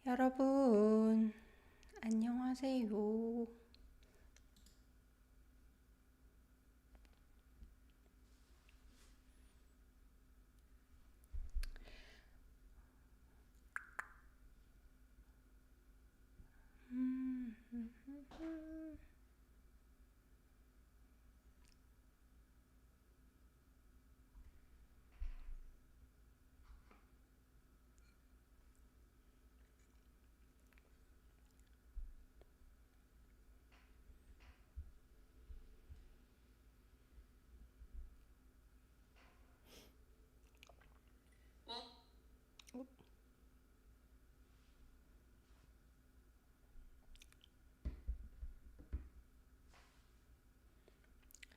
여러분, 안녕하세요.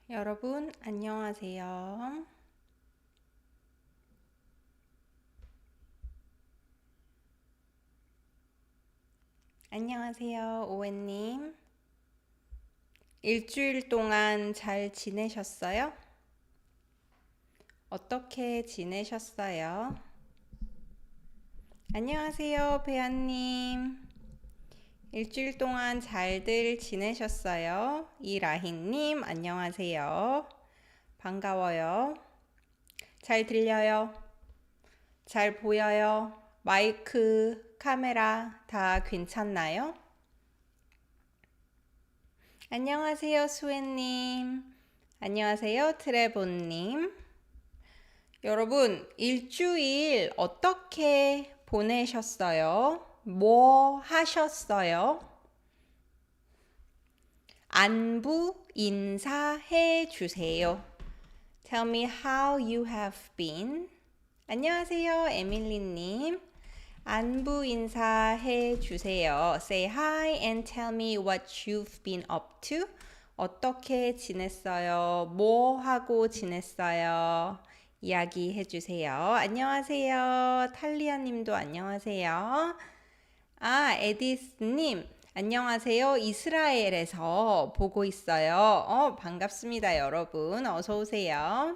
여러분, 안녕하세요. 안녕하세요, 오웬님. 일주일 동안 잘 지내셨어요? 어떻게 지내셨어요? 안녕하세요, 배아님. 일주일 동안 잘들 지내셨어요? 이라희님, 안녕하세요. 반가워요. 잘 들려요? 잘 보여요? 마이크, 카메라 다 괜찮나요? 안녕하세요, 수혜님. 안녕하세요, 트레본님. 여러분, 일주일 어떻게 보내셨어요? 뭐 하셨어요? 안부 인사해 주세요. Tell me how you have been. 안녕하세요, 에밀리님. 안부 인사해 주세요. Say hi and tell me what you've been up to. 어떻게 지냈어요? 뭐 하고 지냈어요? 이야기해 주세요. 안녕하세요. 탈리아 님도 안녕하세요. 에디스님, 안녕하세요. 이스라엘에서 보고 있어요. 반갑습니다, 여러분. 어서 오세요.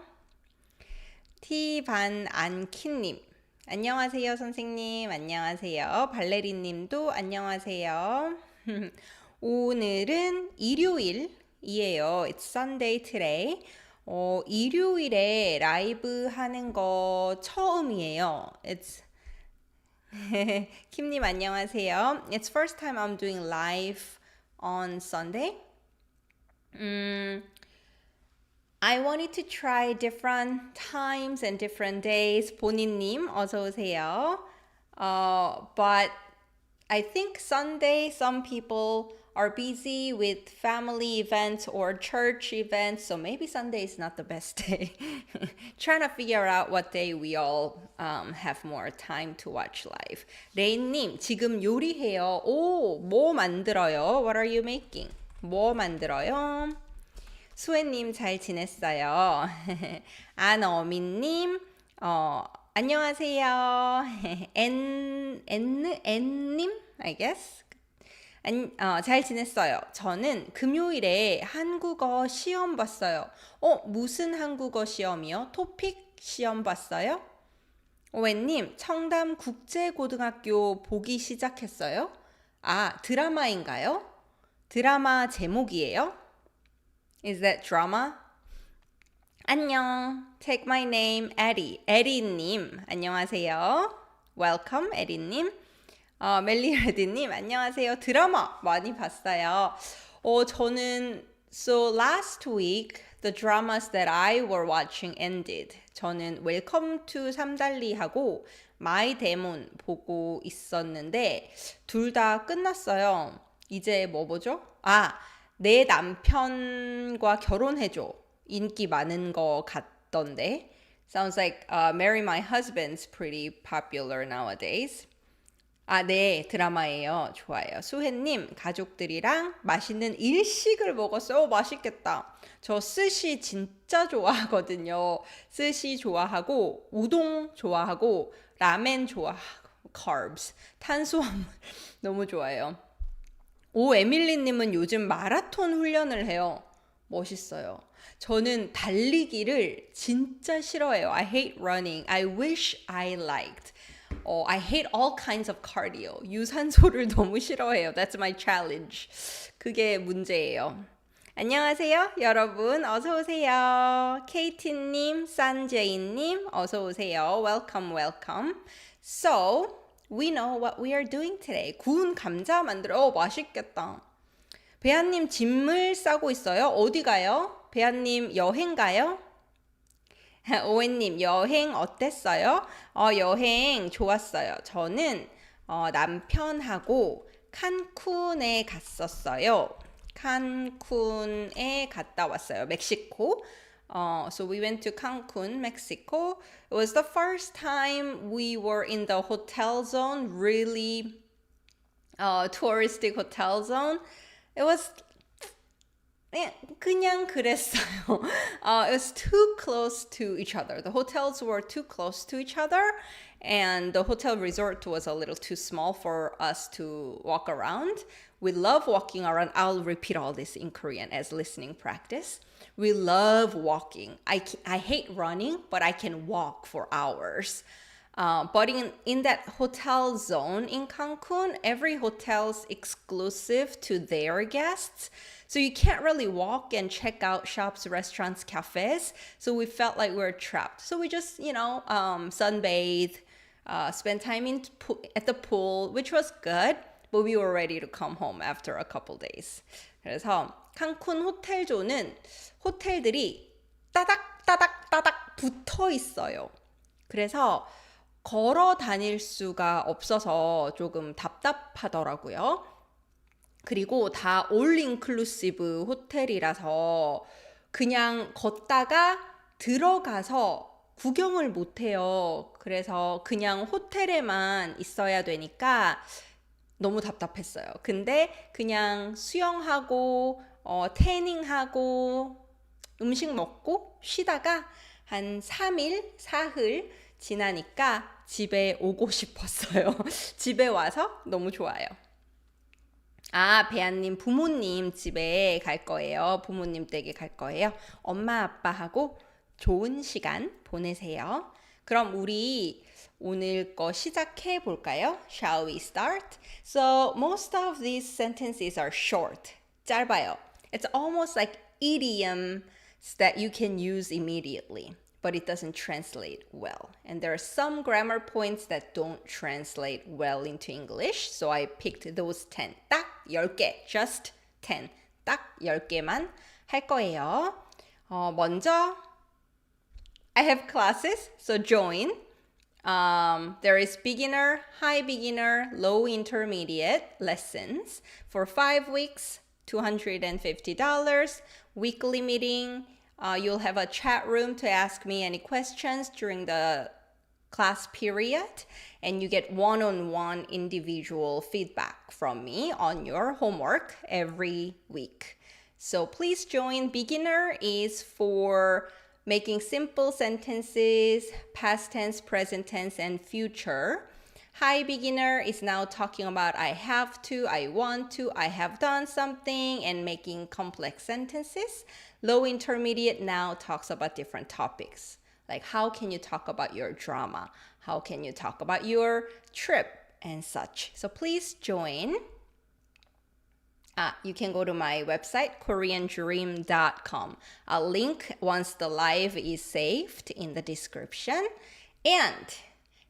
티반 안키님, 안녕하세요, 선생님. 안녕하세요. 발레리님도 안녕하세요. 오늘은 일요일이에요. It's Sunday today. 일요일에 라이브 하는 거 처음이에요. 킴님 안녕하세요. It's first time I'm doing live on Sunday. I wanted to try different times and different days. 본인님 어서 오세요. But I think Sunday some people are busy with family events or church events, so maybe Sunday is not the best day. Trying to figure out what day we all have more time to watch live. 레인님, 지금 요리해요. 오, 뭐 만들어요? What are you making? 뭐 만들어요? 수혜님 잘 지냈어요. 안어민님, 안녕하세요. 님, I guess. 잘 지냈어요. 저는 금요일에 한국어 시험 봤어요. 무슨 한국어 시험이요? 토픽 시험 봤어요? 오웬님, 청담 국제고등학교 보기 시작했어요? 드라마인가요? 드라마 제목이에요? Is that drama? 안녕. Take my name, Eddie. 에리님, 안녕하세요. Welcome, 에리님. 멜리레드님, 안녕하세요. 드라마 많이 봤어요. 저는, so last week, the dramas that I were watching ended. 저는 Welcome to 삼달리하고 My Demon 보고 있었는데, 둘 다 끝났어요. 이제 뭐 보죠? 내 남편과 결혼해줘. 인기 많은 거 같던데. Sounds like Marry My Husband's pretty popular nowadays. 네, 드라마예요. 좋아요. 수혜님, 가족들이랑 맛있는 일식을 먹었어요. 맛있겠다. 저 스시 진짜 좋아하거든요. 스시 좋아하고, 우동 좋아하고, 라멘 좋아하고, carbs, 탄수화물 너무 좋아해요. 에밀리님은 요즘 마라톤 훈련을 해요. 멋있어요. 저는 달리기를 진짜 싫어해요. I hate running. I wish I liked. I hate all kinds of cardio. 유산소를 너무 싫어해요. That's my challenge. 그게 문제예요. 안녕하세요, 여러분. 어서 오세요. 케이티님, 산제이님, 어서 오세요. Welcome, welcome. So, we know what we are doing today. 구운 감자 만들어. 맛있겠다. 배아님 짐을 싸고 있어요. 어디 가요? 배아님 여행 가요? 오웬님 여행 어땠어요? 여행 좋았어요. 저는 남편하고 칸쿤에 갔었어요. 칸쿤에 갔다 왔어요. 멕시코. So we went to Cancun, Mexico. It was the first time we were in the hotel zone, really touristic hotel zone. It was 그냥 그랬어요. It was too close to each other. The hotels were too close to each other, and the hotel resort was a little too small for us to walk around. We love walking around. I'll repeat all this in Korean as listening practice. We love walking. I hate running, but I can walk for hours. But in that hotel zone in Cancun, every hotel's exclusive to their guests. So you can't really walk and check out shops, restaurants, cafes. So we felt like we were trapped. So we just, sunbathe, spend time at the pool, which was good. But we were ready to come home after a couple days. 그래서 칸쿤 호텔존은 호텔들이 따닥따닥따닥 붙어 있어요. 그래서 걸어 다닐 수가 없어서 조금 답답하더라고요. 그리고 다 올 인클루시브 호텔이라서 그냥 걷다가 들어가서 구경을 못 해요. 그래서 그냥 호텔에만 있어야 되니까 너무 답답했어요. 근데 그냥 수영하고 태닝하고 음식 먹고 쉬다가 한 3일, 4흘 지나니까 집에 오고 싶었어요. 집에 와서 너무 좋아요. 배아님 부모님 집에 갈 거예요. 부모님 댁에 갈 거예요. 엄마 아빠하고 좋은 시간 보내세요. 그럼 우리 오늘 거 시작해 볼까요? Shall we start? So most of these sentences are short. 짧아요. It's almost like idioms that you can use immediately, but it doesn't translate well. And there are some grammar points that don't translate well into English. So I picked those 10. 딱 10개. Just 10. 딱 10개만 할 거예요. 먼저 I have classes, so join. There is beginner, high beginner, low intermediate lessons for 5 weeks, $250, weekly meeting. You'll have a chat room to ask me any questions during the class period, and you get one-on-one individual feedback from me on your homework every week. So please join. Beginner is for making simple sentences, past tense, present tense, and future. High beginner is now talking about I have to, I want to, I have done something, and making complex sentences. Low intermediate now talks about different topics. Like how can you talk about your drama? How can you talk about your trip and such? So please join. You can go to my website, koreandream.com. I'll link once the live is saved in the description. And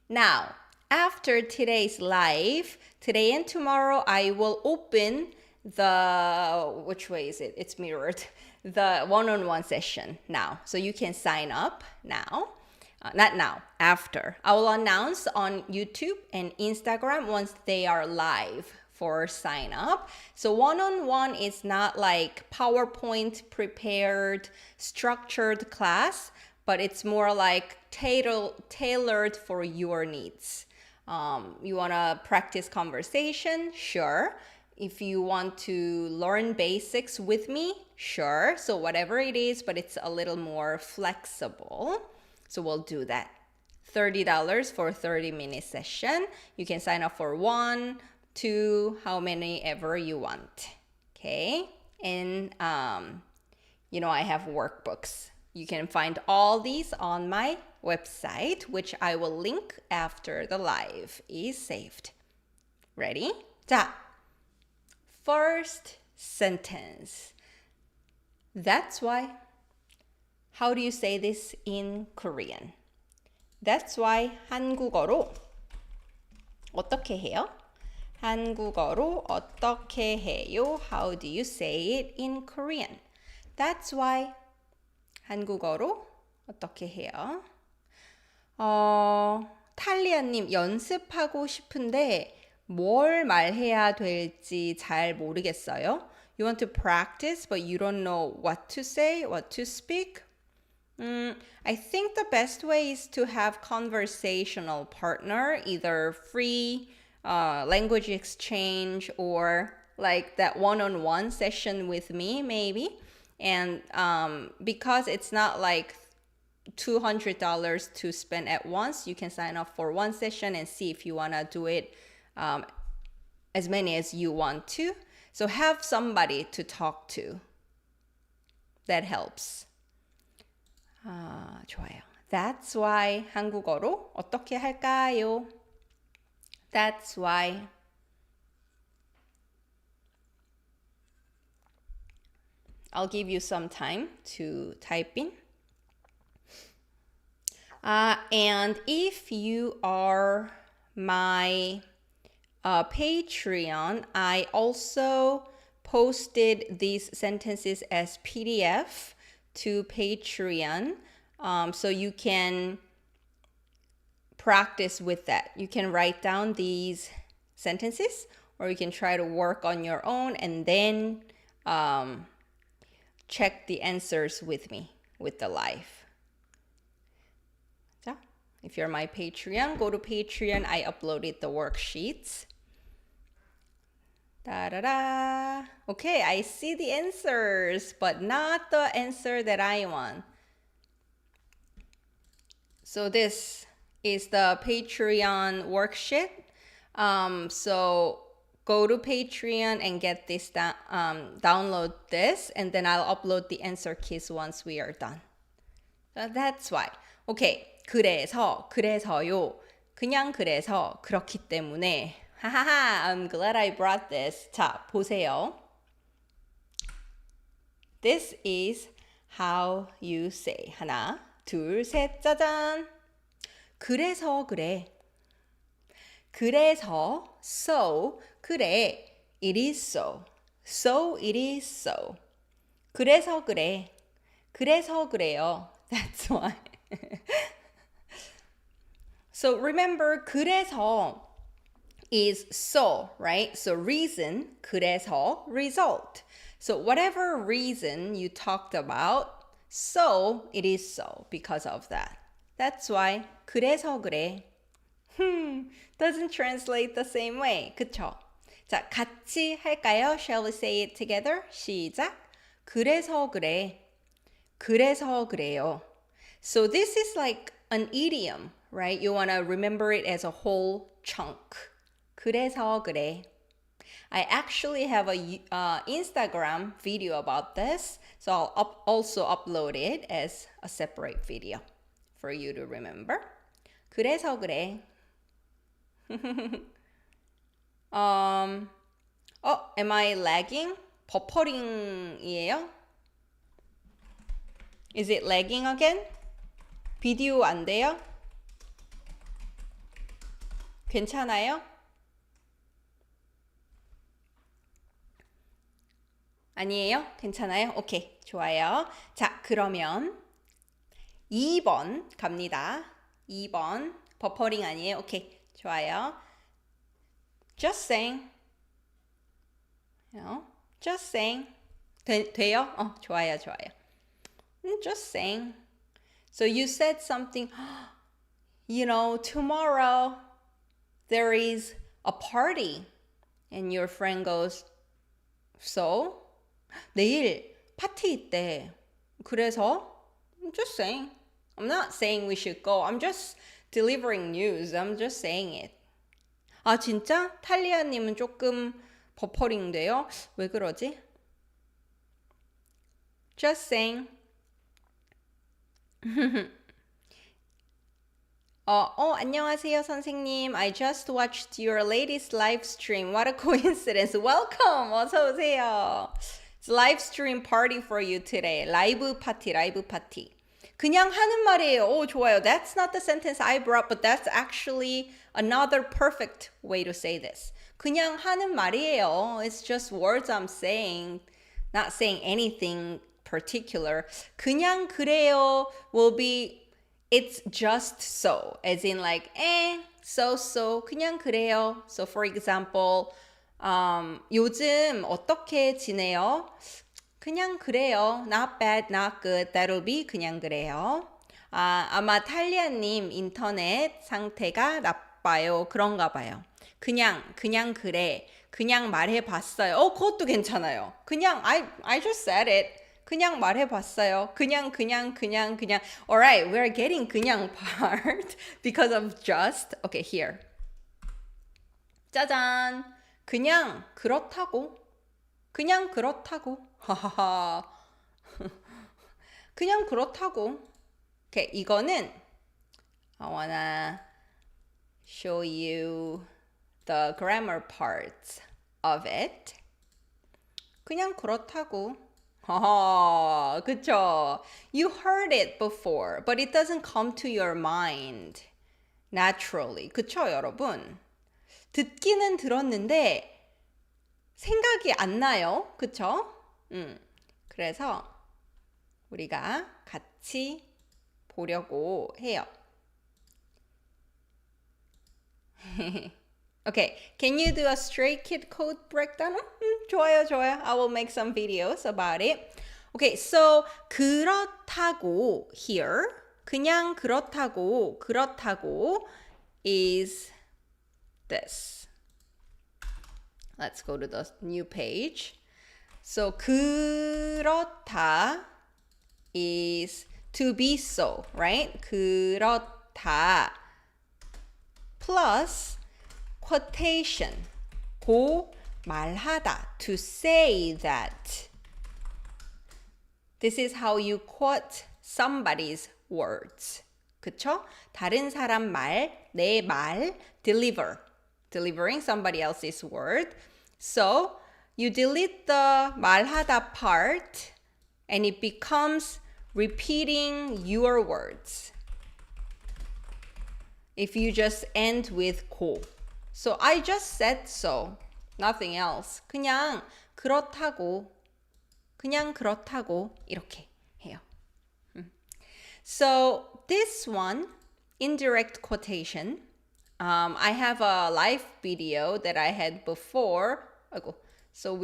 now, after today's live, today and tomorrow, I will open which way is it? It's mirrored. The one-on-one session now. So you can sign up now. Not now, after. I will announce on YouTube and Instagram once they are live for sign up. So one-on-one is not like PowerPoint prepared, structured class, but it's more like tailored for your needs. You want to practice conversation? Sure. If you want to learn basics with me, sure. So whatever it is, but it's a little more flexible. So we'll do that. $30 for 30-minute session. You can sign up for 1, 2, how many ever you want. Okay? And I have workbooks. You can find all these on my website, which I will link after the live is saved. Ready? 자, first sentence. That's why. How do you say this in Korean? That's why 한국어로 어떻게 해요? 한국어로 어떻게 해요? How do you say it in Korean? That's why 한국어로 어떻게 해요? 탈리아님 연습하고 싶은데 뭘 말해야 될지 잘 모르겠어요. You want to practice, but you don't know what to say, what to speak. I think the best way is to have conversational partner, either free language exchange or like that one-on-one session with me, maybe. And because it's not like $200 to spend at once, you can sign up for one session and see if you want to do it as many as you want to. So have somebody to talk to. That helps. 좋아요. That's why 한국어로 어떻게 할까요? That's why. I'll give you some time to type in. And if you are my Patreon, I also posted these sentences as PDF to Patreon, so you can practice with that. You can write down these sentences, or you can try to work on your own and then check the answers with me with the live. So, if you're my Patreon, go to Patreon. I uploaded the worksheets. Da-da-da. Okay, I see the answers, but not the answer that I want. So this is the Patreon worksheet. So go to Patreon and get this download this, and then I'll upload the answer keys once we are done. So that's why. Okay, 그래서요. 그냥 그래서 그렇기 때문에. 하하하, I'm glad I brought this. 자, 보세요. This is how you say. 하나, 둘, 셋, 짜잔. 그래서 그래. 그래서, so, 그래. It is so. So, it is so. 그래서 그래. 그래서 그래요. That's why. So remember, 그래서 is so, right? So reason, 그래서 result. So whatever reason you talked about, so it is so because of that. That's why 그래서 그래. Doesn't translate the same way. 그쵸? 자, 같이 할까요? Shall we say it together? 시작. 그래서 그래. 그래서 그래요. So this is like an idiom, right? You want to remember it as a whole chunk. 그래서 그래. I actually have a Instagram video about this, so I'll also upload it as a separate video for you to remember. 그래서 그래. Am I lagging? 버퍼링이에요? Is it lagging again? 비디오 안 돼요? 괜찮아요? 아니에요? 괜찮아요? 오케이, 좋아요. 자, 그러면 2번 갑니다. 2번 버퍼링 아니에요? 오케이, 좋아요. Just saying. Just saying. 돼요? 좋아요, 좋아요. Just saying. So you said something, tomorrow there is a party. And your friend goes, so? 내일 파티 있대. 그래서 I'm just saying. I'm not saying we should go. I'm just delivering news. I'm just saying it. 아, 진짜? 탈리아님은 조금 버퍼링 돼요? 왜 그러지? Just saying. 안녕하세요, 선생님. I just watched your latest live stream. What a coincidence. Welcome. 어서 오세요. It's live stream party for you today. 라이브 파티. 그냥 하는 말이에요. 오, 좋아요. That's not the sentence I brought, but that's actually another perfect way to say this. 그냥 하는 말이에요. It's just words I'm saying. Not saying anything particular. 그냥 그래요 will be it's just so. As in like, so. 그냥 그래요. So for example, 요즘 어떻게 지내요? 그냥 그래요. Not bad, not good. That'll be 그냥 그래요. 아마 탈리아님 인터넷 상태가 나빠요. 그런가 봐요. 그냥 그래. 그냥 말해봤어요. 그것도 괜찮아요. 그냥 I just said it. 그냥 말해봤어요. 그냥. Alright, we're getting 그냥 part because of just. Okay, here. 짜잔. 그냥 그렇다고. 하하하. 그냥 그렇다고. Okay, 이거는 I wanna show you the grammar parts of it. 그냥 그렇다고. 하하, 그쵸? You heard it before, but it doesn't come to your mind naturally. 그쵸, 여러분? 듣기는 들었는데 생각이 안 나요. 그쵸? 그래서 우리가 같이 보려고 해요. Okay, can you do a Stray Kid code breakdown? 좋아요. I will make some videos about it. Okay, so 그렇다고 here, 그냥 그렇다고 is this. Let's go to the new page. So 그렇다 is to be so, right? 그렇다 plus quotation, 고 말하다, to say that. This is how you quote somebody's words. 그쵸? 다른 사람 말, 내 말, delivering somebody else's word. So you delete the 말하다 part and it becomes repeating your words. If you just end with 고. So I just said so. Nothing else. 그냥 그렇다고 이렇게 해요. So this one, indirect quotation, I have a live video that I had before. So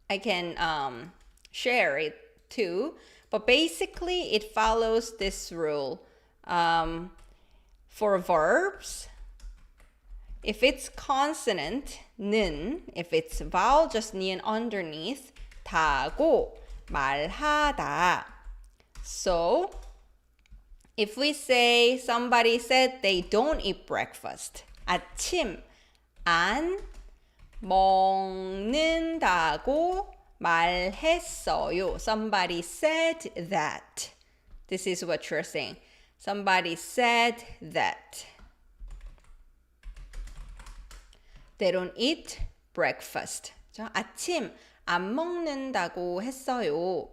I can share it too. But basically it follows this rule. For verbs, if it's consonant, 는, if it's vowel, just ni은 underneath, 다고, 말하다. So, if we say somebody said they don't eat breakfast, 아침 안 먹는다고 말했어요. Somebody said that. This is what you're saying. Somebody said that. They don't eat breakfast. 아침 안 먹는다고 했어요.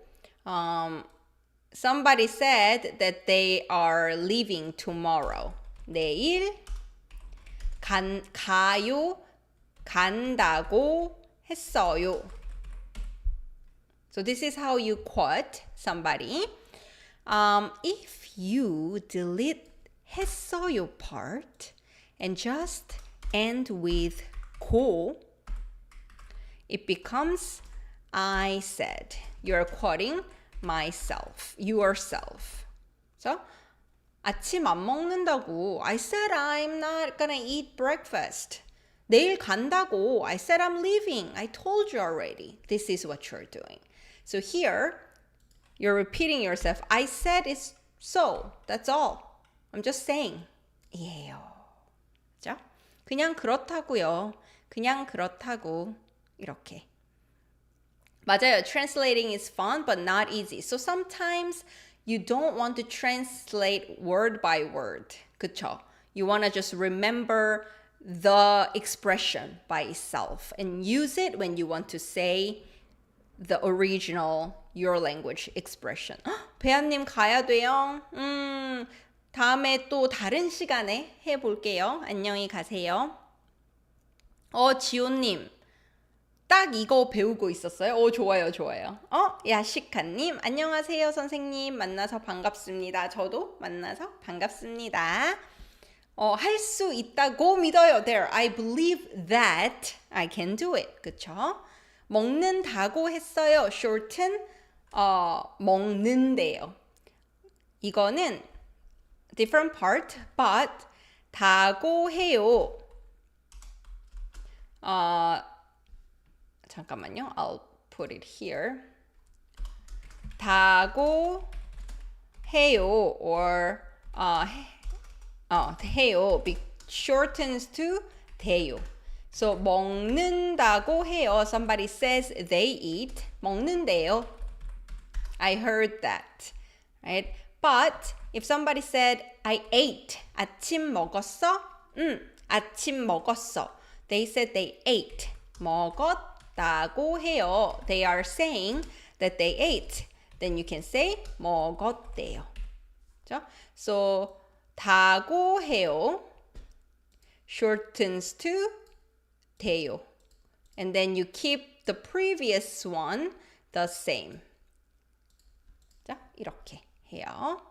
Somebody said that they are leaving tomorrow. 내일 간다고 했어요. So this is how you quote somebody. If you delete 했어요 part and just end with 고, it becomes I said. You're quoting myself, yourself. So, 아침 안 먹는다고. I said I'm not gonna eat breakfast. 내일 간다고. I said I'm leaving. I told you already. This is what you're doing. So here, you're repeating yourself. I said it's so. That's all. I'm just saying. 이에요. 그죠? 그냥 그렇다고요. 그냥 그렇다고. 이렇게. 맞아요. Translating is fun, but not easy. So sometimes you don't want to translate word by word. 그쵸? You want to just remember the expression by itself and use it when you want to say the original your language expression. 배아님 가야 돼요. 다음에 또 다른 시간에 해볼게요. 안녕히 가세요. 지호님. 딱 이거 배우고 있었어요? 좋아요, 좋아요. 야시카님, 안녕하세요, 선생님. 만나서 반갑습니다. 저도 만나서 반갑습니다. 할 수 있다고 믿어요. There, I believe that I can do it. 그쵸? 먹는다고 했어요. shorten, 먹는데요. 이거는 different part, but 다고 해요. 잠깐만요. I'll put it here. 다고 해요 or 해요 shortens to 돼요. So 먹는다고 해요. Somebody says they eat. 먹는데요. I heard that. Right? But if somebody said I ate. 아침 먹었어? 아침 먹었어. They said they ate. 먹었다고 해요. They are saying that they ate. Then you can say 먹었대요. 그렇죠? So 다고 해요 shortens to 돼요. And then you keep the previous one the same. 자, 이렇게 해요.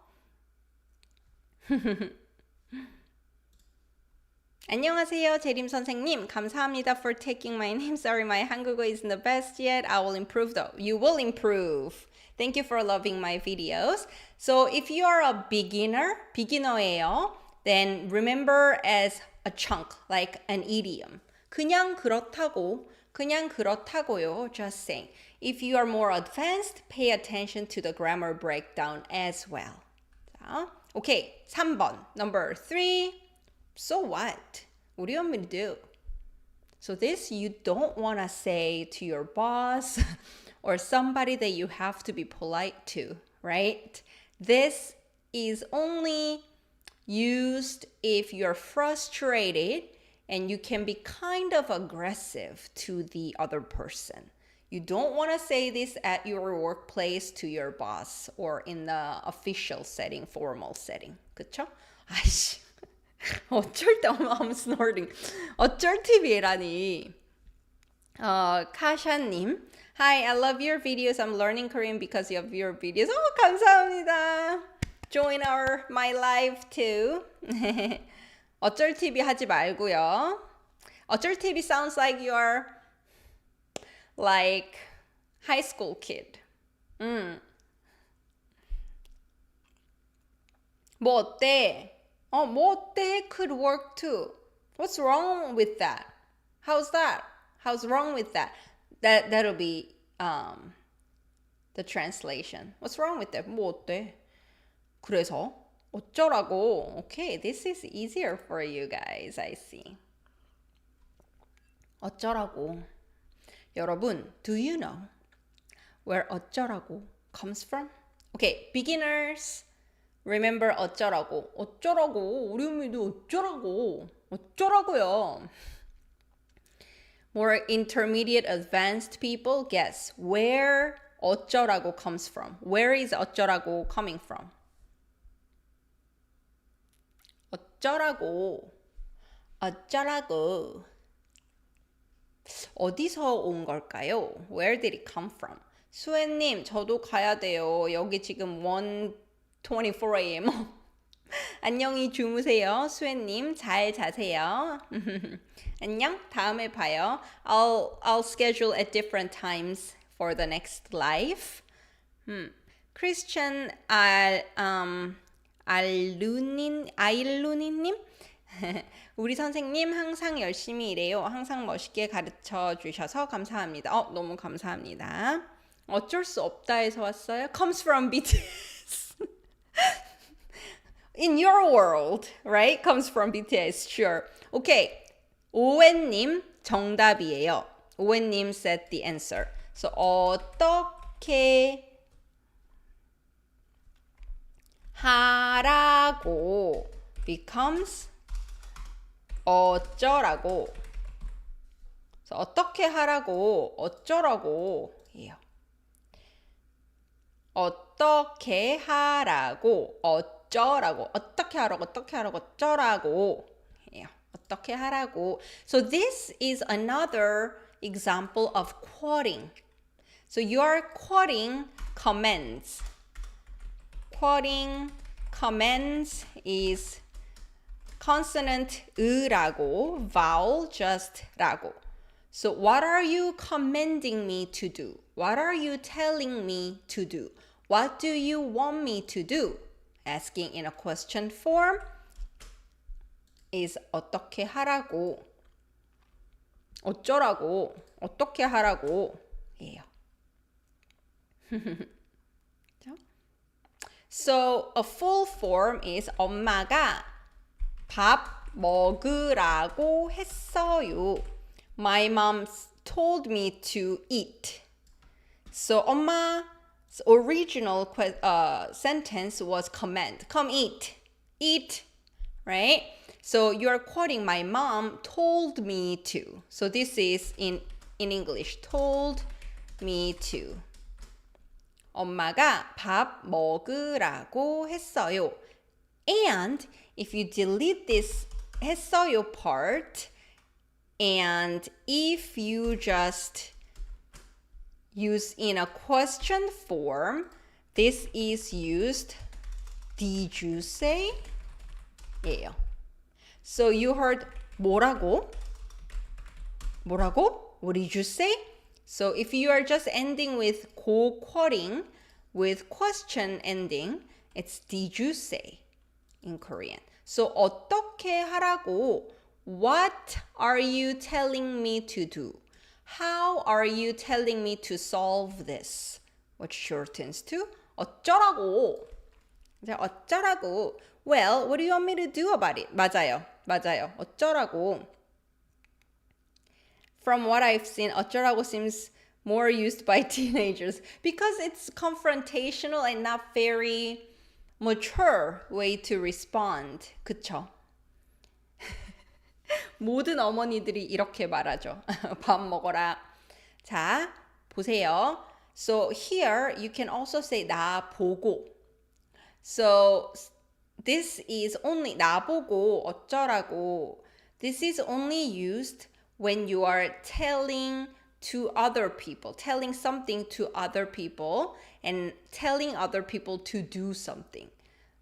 안녕하세요, 재림 선생님. 감사합니다 for taking my name. Sorry, my 한국어 isn't the best yet. I will improve though. You will improve. Thank you for loving my videos. So if you are a beginner예요, then remember as a chunk, like an idiom. 그냥 그렇다고요. Just saying. If you are more advanced, pay attention to the grammar breakdown as well. 자, okay, 3번. Number 3. So what? What do you want me to do? So this you don't want to say to your boss or somebody that you have to be polite to, right? This is only used if you're frustrated and you can be kind of aggressive to the other person. You don't want to say this at your workplace to your boss or in the official setting, formal setting. 그쵸? 아이씨. 어쩔 때 I'm snorting. 어쩔 TV라니. 카샤님. Hi, I love your videos. I'm learning Korean because of your videos. 감사합니다. Join my live too. 어쩔 TV 하지 말고요. 어쩔 TV sounds like you're like high school kid. 뭐 어때? 뭐 어때 could work too. What's wrong with that? How's that? How's wrong with that? That'll be the translation. What's wrong with that? 뭐 어때? 그래서 어쩌라고? Okay, this is easier for you guys. I see. 어쩌라고? 여러분, do you know where 어쩌라고 comes from? Okay, beginners. Remember 어쩌라고. 어쩌라고. 우리 언니도 어쩌라고요. More intermediate advanced people guess where 어쩌라고 comes from. Where is 어쩌라고 coming from? 어쩌라고. 어디서 온 걸까요? Where did it come from? 수혜님, 저도 가야 돼요. 여기 지금 1:24 a.m. 안녕히 주무세요. 수혜님, 잘 자세요. 안녕, 다음에 봐요. I'll schedule at different times for the next live. Christian 아일루니님? 우리 선생님 항상 열심히 일해요. 항상 멋있게 가르쳐 주셔서 감사합니다. 너무 감사합니다. 어쩔 수 없다에서 왔어요. Comes from BTS. In your world, right? Comes from BTS, sure. Okay. 오웬님 정답이에요. 오웬님 said the answer. So 어떻게 하라고 becomes 어쩌라고. So 어떻게 하라고 어쩌라고 예요. 어떻게 하라고 어쩌라고 어떻게 하라고 어쩌라고 해요. 어떻게 하라고. So this is another example of quoting. So you are quoting commands. Quoting commands is consonant 으라고, vowel just 라고. So what are you commanding me to do? What are you telling me to do? What do you want me to do? Asking in a question form is 어떻게 하라고, 어쩌라고, 어떻게 하라고 예요. So a full form is 엄마가 밥 먹으라고 했어요. My mom told me to eat. So 엄마's original sentence was command. Come eat. Eat. Right? So you're quoting my mom told me to. So this is in English. Told me to. 엄마가 밥 먹으라고 했어요. And if you delete this 했어요 part, and if you just use in a question form, this is used did you say? 예요. So you heard 뭐라고? 뭐라고? What did you say? So if you are just ending with quoting with question ending, it's did you say in Korean. So 어떻게 하라고? What are you telling me to do? How are you telling me to solve this? Which shortens to 어쩌라고. 어쩌라고. Well, what do you want me to do about it? 맞아요. 어쩌라고. From what I've seen, 어쩌라고 seems more used by teenagers because it's confrontational and not very mature way to respond. 그쵸? 모든 어머니들이 이렇게 말하죠. 밥 먹어라. 자, 보세요. So here you can also say 나 보고. So this is only 나보고 어쩌라고. This is only used when you are telling to other people, telling something to other people and telling other people to do something.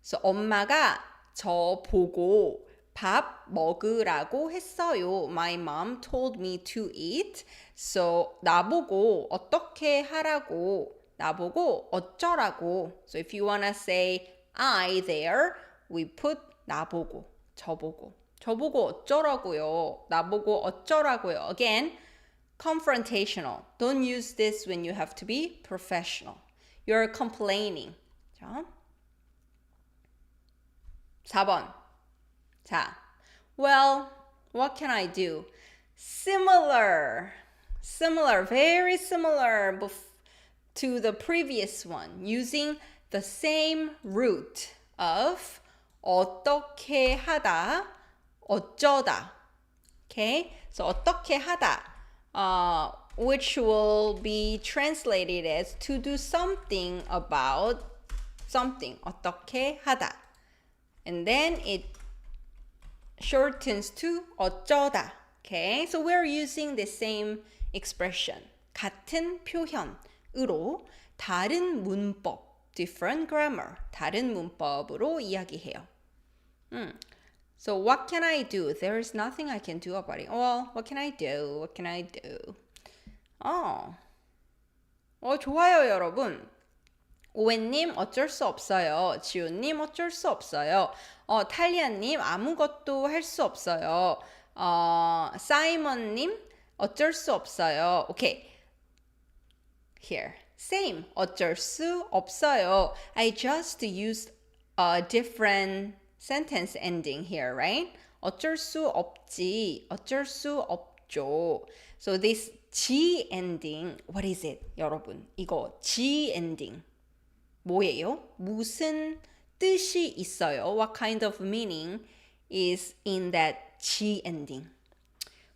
So 엄마가 저 보고 밥 먹으라고 했어요. My mom told me to eat. So 나보고 어떻게 하라고, 나보고 어쩌라고. So if you want to say I there, we put 나보고, 저보고. 저보고 어쩌라고요. 나보고 어쩌라고요. Again, confrontational. Don't use this when you have to be professional. You're complaining. 자, 4번. 자, well, what can I do? Similar, very similar to the previous one, using the same root of 어떻게 하다, 어쩌다. Okay, so 어떻게 하다, which will be translated as to do something about something. 어떻게 하다. And then it shortens to 어쩌다. Okay, so we're using the same expression. 같은 표현으로 다른 문법, different grammar, 다른 문법으로 이야기해요. So what can I do? There is nothing I can do about it. Well, what can I do? What can I do? 좋아요, 여러분. 오웬님 어쩔 수 없어요. 지훈님 어쩔 수 없어요. 탈리아님 아무것도 할 수 없어요. 사이먼님 어쩔 수 없어요. Okay. Here. Same. 어쩔 수 없어요. I just used a different sentence ending here, right? 어쩔 수 없지. 어쩔 수 없죠. So this G ending, what is it? 여러분, 이거 G ending 뭐예요? 무슨 뜻이 있어요? What kind of meaning is in that G ending?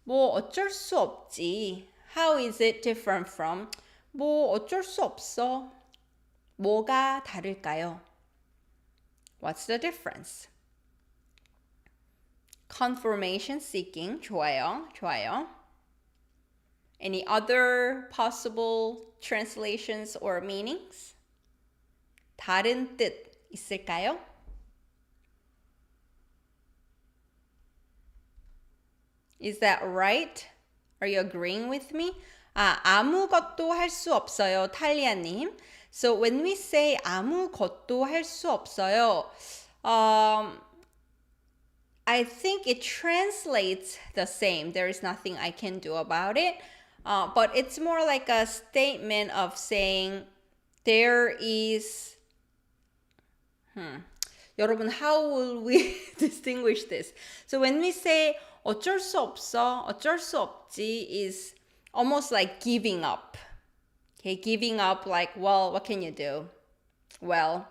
뭐 어쩔 수 없지. How is it different from? 뭐 어쩔 수 없어. 뭐가 다를까요? What's the difference? Confirmation seeking. 좋아요. 좋아요. Any other possible translations or meanings? 다른 뜻 있을까요? Is that right? Are you agreeing with me? 아무것도 할 수 없어요, 탈리아님. So when we say 아무것도 할 수 없어요, I think it translates the same. There is nothing I can do about it. But it's more like a statement of saying there is... 여러분, how will we distinguish this? So when we say 어쩔 수 없어, 어쩔 수 없지 is almost like giving up. Okay, giving up like, well, what can you do? Well,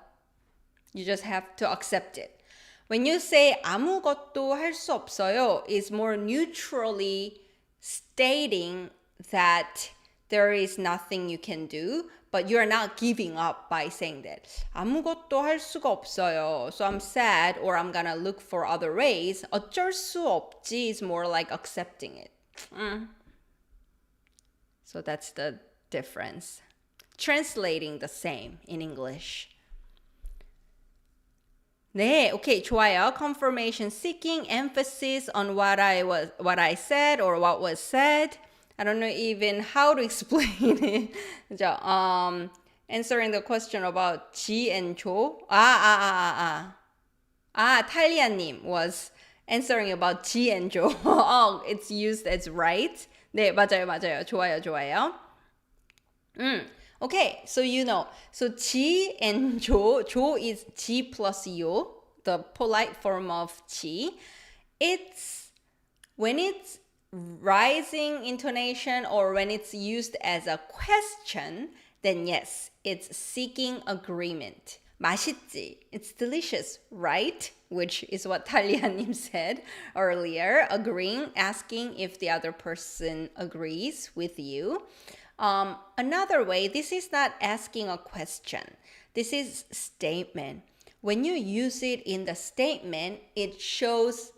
you just have to accept it. When you say 아무것도 할 수 없어요, is more neutrally stating that there is nothing you can do, but you're not giving up by saying that. 아무것도 할 수가 없어요. So I'm sad or I'm gonna look for other ways. 어쩔 수 없지 is more like accepting it. So that's the difference. Translating the same in English. 네, okay, 좋아요. Confirmation seeking, emphasis on what I said or what was said. I don't know even how to explain it. 그죠? Answering the question about G and 조. 탈리아님 was answering about G and 조. Oh, it's used as right. 네, 맞아요. 좋아요. Okay, so you know. So G and 조 is G plus 요, the polite form of G. It's when it's rising intonation or when it's used as a question, then yes, it's seeking agreement. 맛있지. It's delicious, right? Which is what 탈리아님 said earlier. Agreeing, asking if the other person agrees with you. Another way, this is not asking a question. This is statement. When you use it in the statement, it shows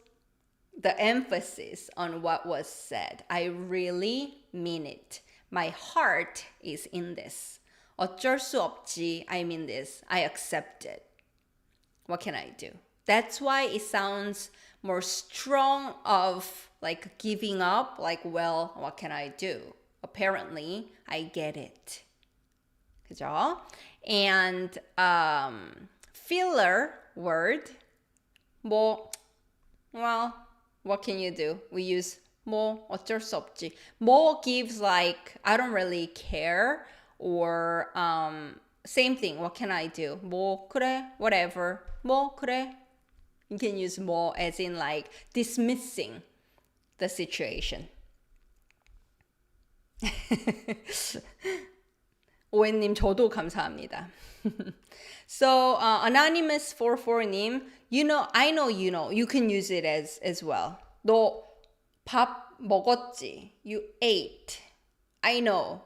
the emphasis on what was said. I really mean it. My heart is in this. 어쩔 수 없지. I mean this. I accept it. What can I do? That's why it sounds more strong of like giving up. Like, well, what can I do? Apparently, I get it. 그죠? And filler word. Well, what can you do? We use 뭐 어쩔 수 없지. 뭐 gives like I don't really care or same thing. What can I do? 뭐 그래, whatever. 뭐 그래. You can use 뭐 as in like dismissing the situation. 오엔님 저도 감사합니다. So anonymous 44님, I know you know. You can use it as well. 너 밥 먹었지? You ate. I know.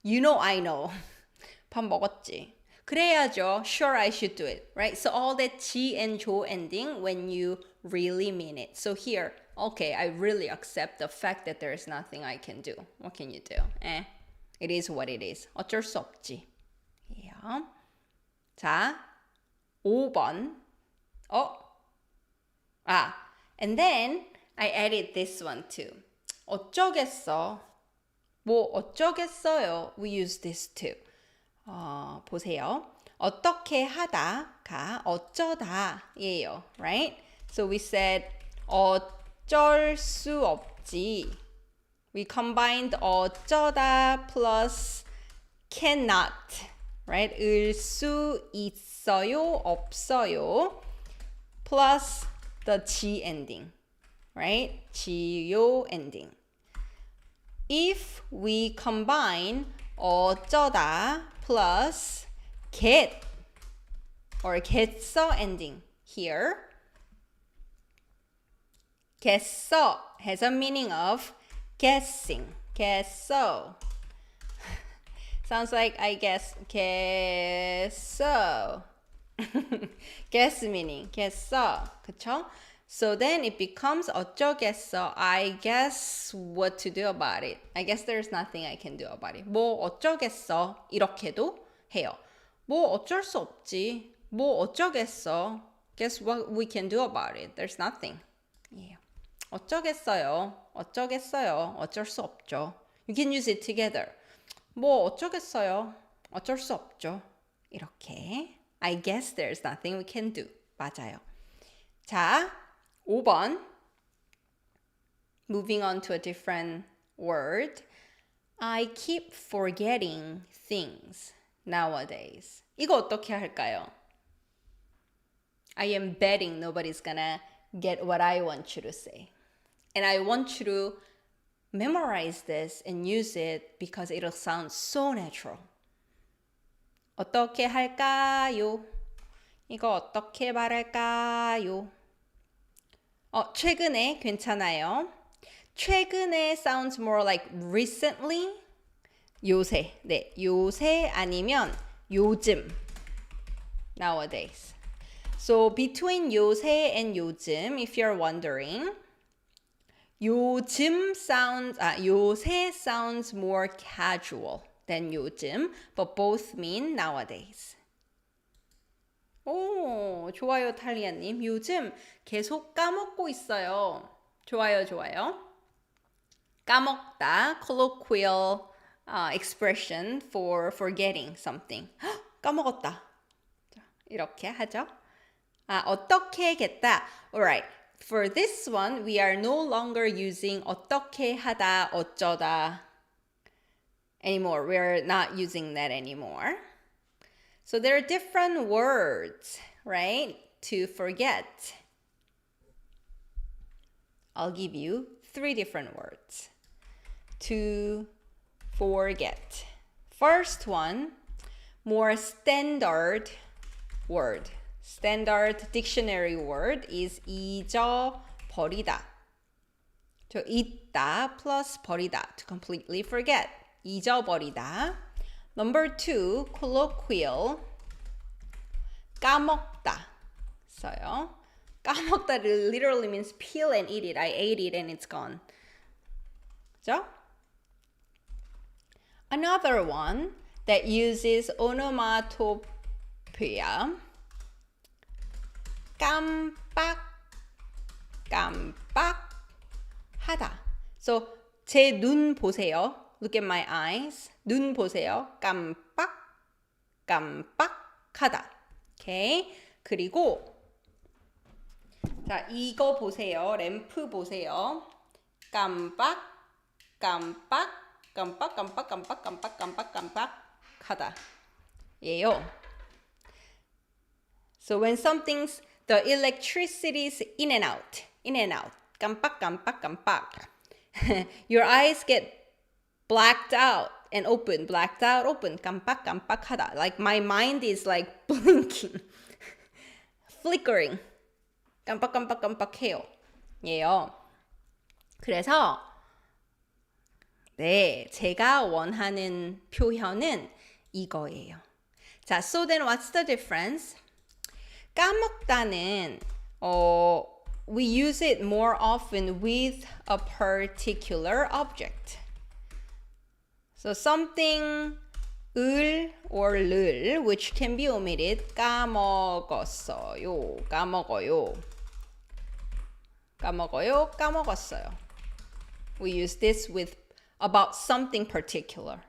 You know I know. 밥 먹었지? 그래야죠. Sure, I should do it. Right? So all that 지 and 조 ending when you really mean it. So here, okay, I really accept the fact that there is nothing I can do. What can you do? It is what it is. 어쩔 수 없지. Yeah. 자, 5번. And then I added this one too. 어쩌겠어. 뭐 어쩌겠어요. We use this too. 보세요. 어떻게 하다가 어쩌다예요. Right? So we said 어쩔 수 없지. We combined 어쩌다 plus cannot. Right? 을 수 있어요, 없어요. Plus the 지 ending. Right? 지요 ending. if we combine 어쩌다 plus get or get서 ending here, get so has a meaning of guessing. Get-so. Sounds like I guess get-so. guess meaning get-so. 그쵸? So then it becomes 어쩌겠어. I guess what to do about it. I guess there's nothing I can do about it. 뭐 어쩌겠어. 이렇게도 해요. 뭐 어쩔 수 없지. 뭐 어쩌겠어. Guess what we can do about it. There's nothing. Yeah. 어쩌겠어요. 어쩌겠어요. 어쩔 수 없죠. You can use it together. 뭐 어쩌겠어요. 어쩔 수 없죠. 이렇게. I guess there's nothing we can do. 맞아요. 자, 5번. Moving on to a different word. I keep forgetting things nowadays. 이거 어떻게 할까요? I am betting nobody's gonna get what I want you to say. And I want you to memorize this and use it because it'll sound so natural. 어떻게 할까요? 이거 어떻게 말할까요? 최근에 괜찮아요. 최근에 sounds more like recently. 요새. 네, 요새 아니면 요즘. Nowadays. So between 요새 and 요즘, if you're wondering, 요새 sounds more casual than 요즘, but both mean nowadays. 오, 좋아요, 탈리아님. 요즘 계속 까먹고 있어요. 좋아요, 좋아요. 까먹다, colloquial expression for forgetting something. 까먹었다. 이렇게 하죠. 어떻게 겠다. Alright. For this one, we are no longer using 어떻게 하다, 어쩌다 anymore. We're not using that anymore. So there are different words, right, to forget. I'll give you 3 different words to forget. First one, more standard word. Standard dictionary word is 잊어버리다. So 잊다 plus 버리다, to completely forget. 잊어버리다. Number 2, colloquial. 까먹다. 써요. 까먹다 literally means peel and eat it. I ate it and it's gone. 그죠? Another one that uses onomatopoeia. 깜빡하다. So 제 눈 보세요. Look at my eyes. 눈 보세요. 깜빡하다. Okay. 그리고 자, 이거 보세요. 램프 보세요. 깜빡하다. 예요. So when something's the electricity's in and out. 깜빡. Your eyes get blacked out and open, blacked out, open. 깜빡하다. Like my mind is like blinking, flickering. 깜빡해요. 예요. 그래서 네, 제가 원하는 표현은 이거예요. 자, so then what's the difference? 까먹다는 we use it more often with a particular object. So something 을 or 를 which can be omitted. 까먹었어요. 까먹었어요. We use this with about something particular.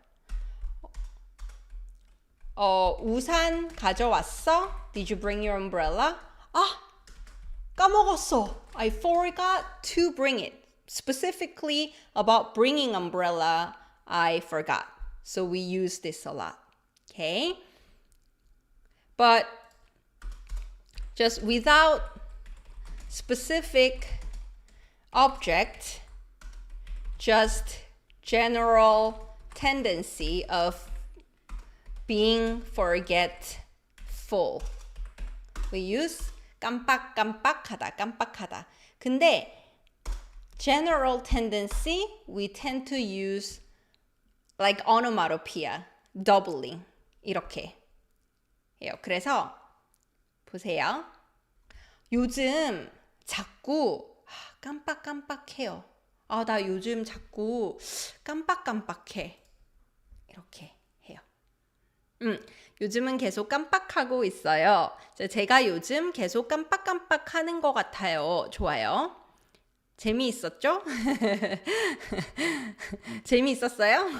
우산 가져왔어? Did you bring your umbrella? 까먹었어. I forgot to bring it. Specifically about bringing umbrella, I forgot. So we use this a lot. Okay? But just without specific object, just general tendency of being forgetful. We use 깜빡깜빡하다, 깜빡하다. 근데 general tendency, we tend to use like onomatopoeia, doubling, 이렇게 해요. 그래서 보세요. 요즘 자꾸 깜빡깜빡해요. 나 요즘 자꾸 깜빡깜빡해. 이렇게 해요. 요즘은 계속 깜빡하고 있어요. 제가 요즘 계속 깜빡깜빡하는 것 같아요. 좋아요. 재미있었죠? 재미있었어요?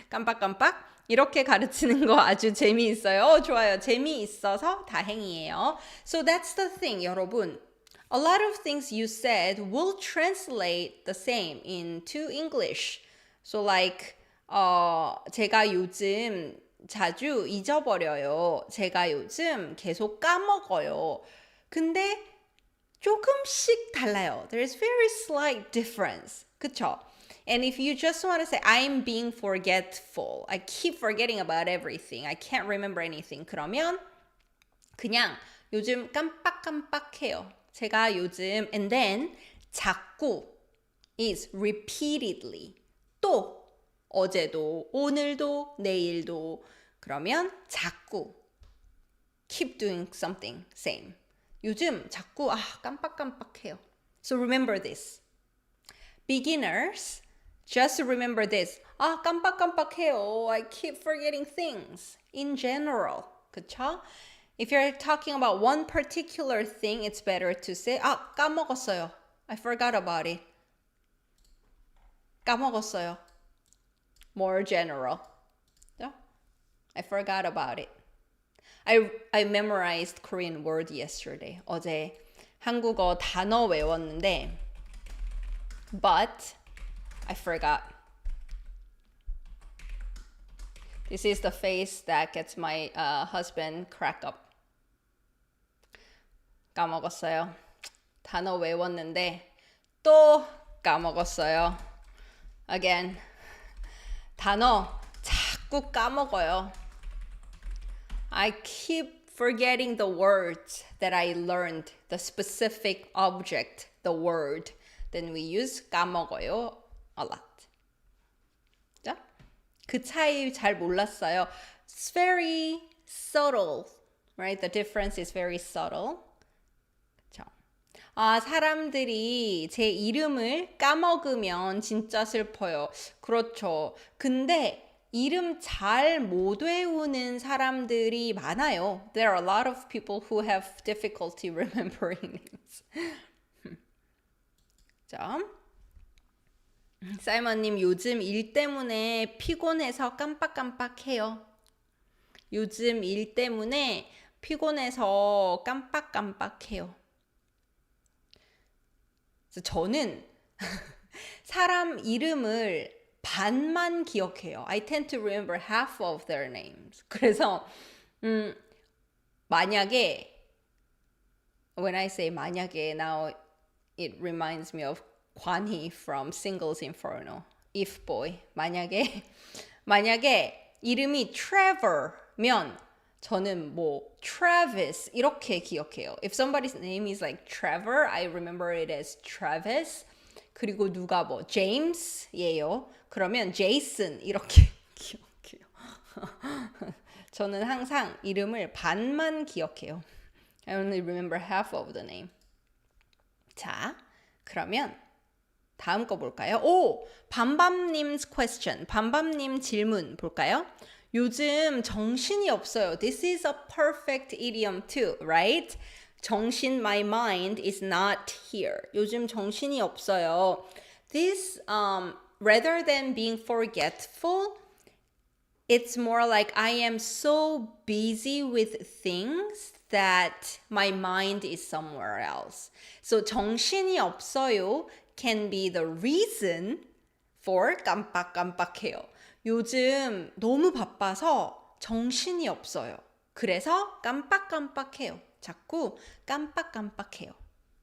깜빡깜빡? 이렇게 가르치는 거 아주 재미있어요. 좋아요. 재미있어서 다행이에요. So that's the thing, 여러분. A lot of things you said will translate the same into English. So like, 제가 요즘 자주 잊어버려요. 제가 요즘 계속 까먹어요. 근데 조금씩 달라요. There's very slight difference. 그쵸? And if you just want to say, I'm being forgetful. I keep forgetting about everything. I can't remember anything. 그러면 그냥 요즘 깜빡깜빡해요. 제가 요즘, and then 자꾸 is repeatedly. 또 어제도, 오늘도, 내일도. 그러면 자꾸 keep doing something same. 요즘 자꾸 깜빡깜빡해요. So remember this. Beginners, just remember this. 깜빡깜빡해요. I keep forgetting things. In general. 그쵸? If you're talking about one particular thing, it's better to say, 까먹었어요. I forgot about it. 까먹었어요. More general. I forgot about it. I memorized Korean word yesterday. 어제 한국어 단어 외웠는데 but I forgot. This is the face that gets my husband crack up. 까먹었어요. 단어 외웠는데 또 까먹었어요. Again. 단어 자꾸 까먹어요. I keep forgetting the words that I learned, the specific object, the word. Then we use 까먹어요 a lot. 자? 그 차이 잘 몰랐어요. It's very subtle, right? The difference is very subtle. 그쵸? 사람들이 제 이름을 까먹으면 진짜 슬퍼요. 그렇죠. 근데 이름 잘 못 외우는 사람들이 많아요. There are a lot of people who have difficulty remembering names. 자, 사이먼님 요즘 일 때문에 피곤해서 깜빡깜빡해요. 요즘 일 때문에 피곤해서 깜빡깜빡해요. 그래서 저는 사람 이름을 반만 기억해요. I tend to remember half of their names. 그래서 만약에 when I say 만약에 now it reminds me of 관희 from Singles Inferno. If boy. 만약에 이름이 Trevor면 저는 뭐 Travis 이렇게 기억해요. If somebody's name is like Trevor, I remember it as Travis. 그리고 누가 뭐 James예요. 그러면 Jason 이렇게 기억해요. 저는 항상 이름을 반만 기억해요. I only remember half of the name. 자, 그러면 다음 거 볼까요? 밤밤님's question. 밤밤님 질문 볼까요? 요즘 정신이 없어요. This is a perfect idiom too, right? 정신, my mind is not here. 요즘 정신이 없어요. This, rather than being forgetful, it's more like I am so busy with things that my mind is somewhere else. So 정신이 없어요 can be the reason for 깜빡깜빡해요. 요즘 너무 바빠서 정신이 없어요. 그래서 깜빡깜빡해요. 자꾸 깜빡깜빡해요.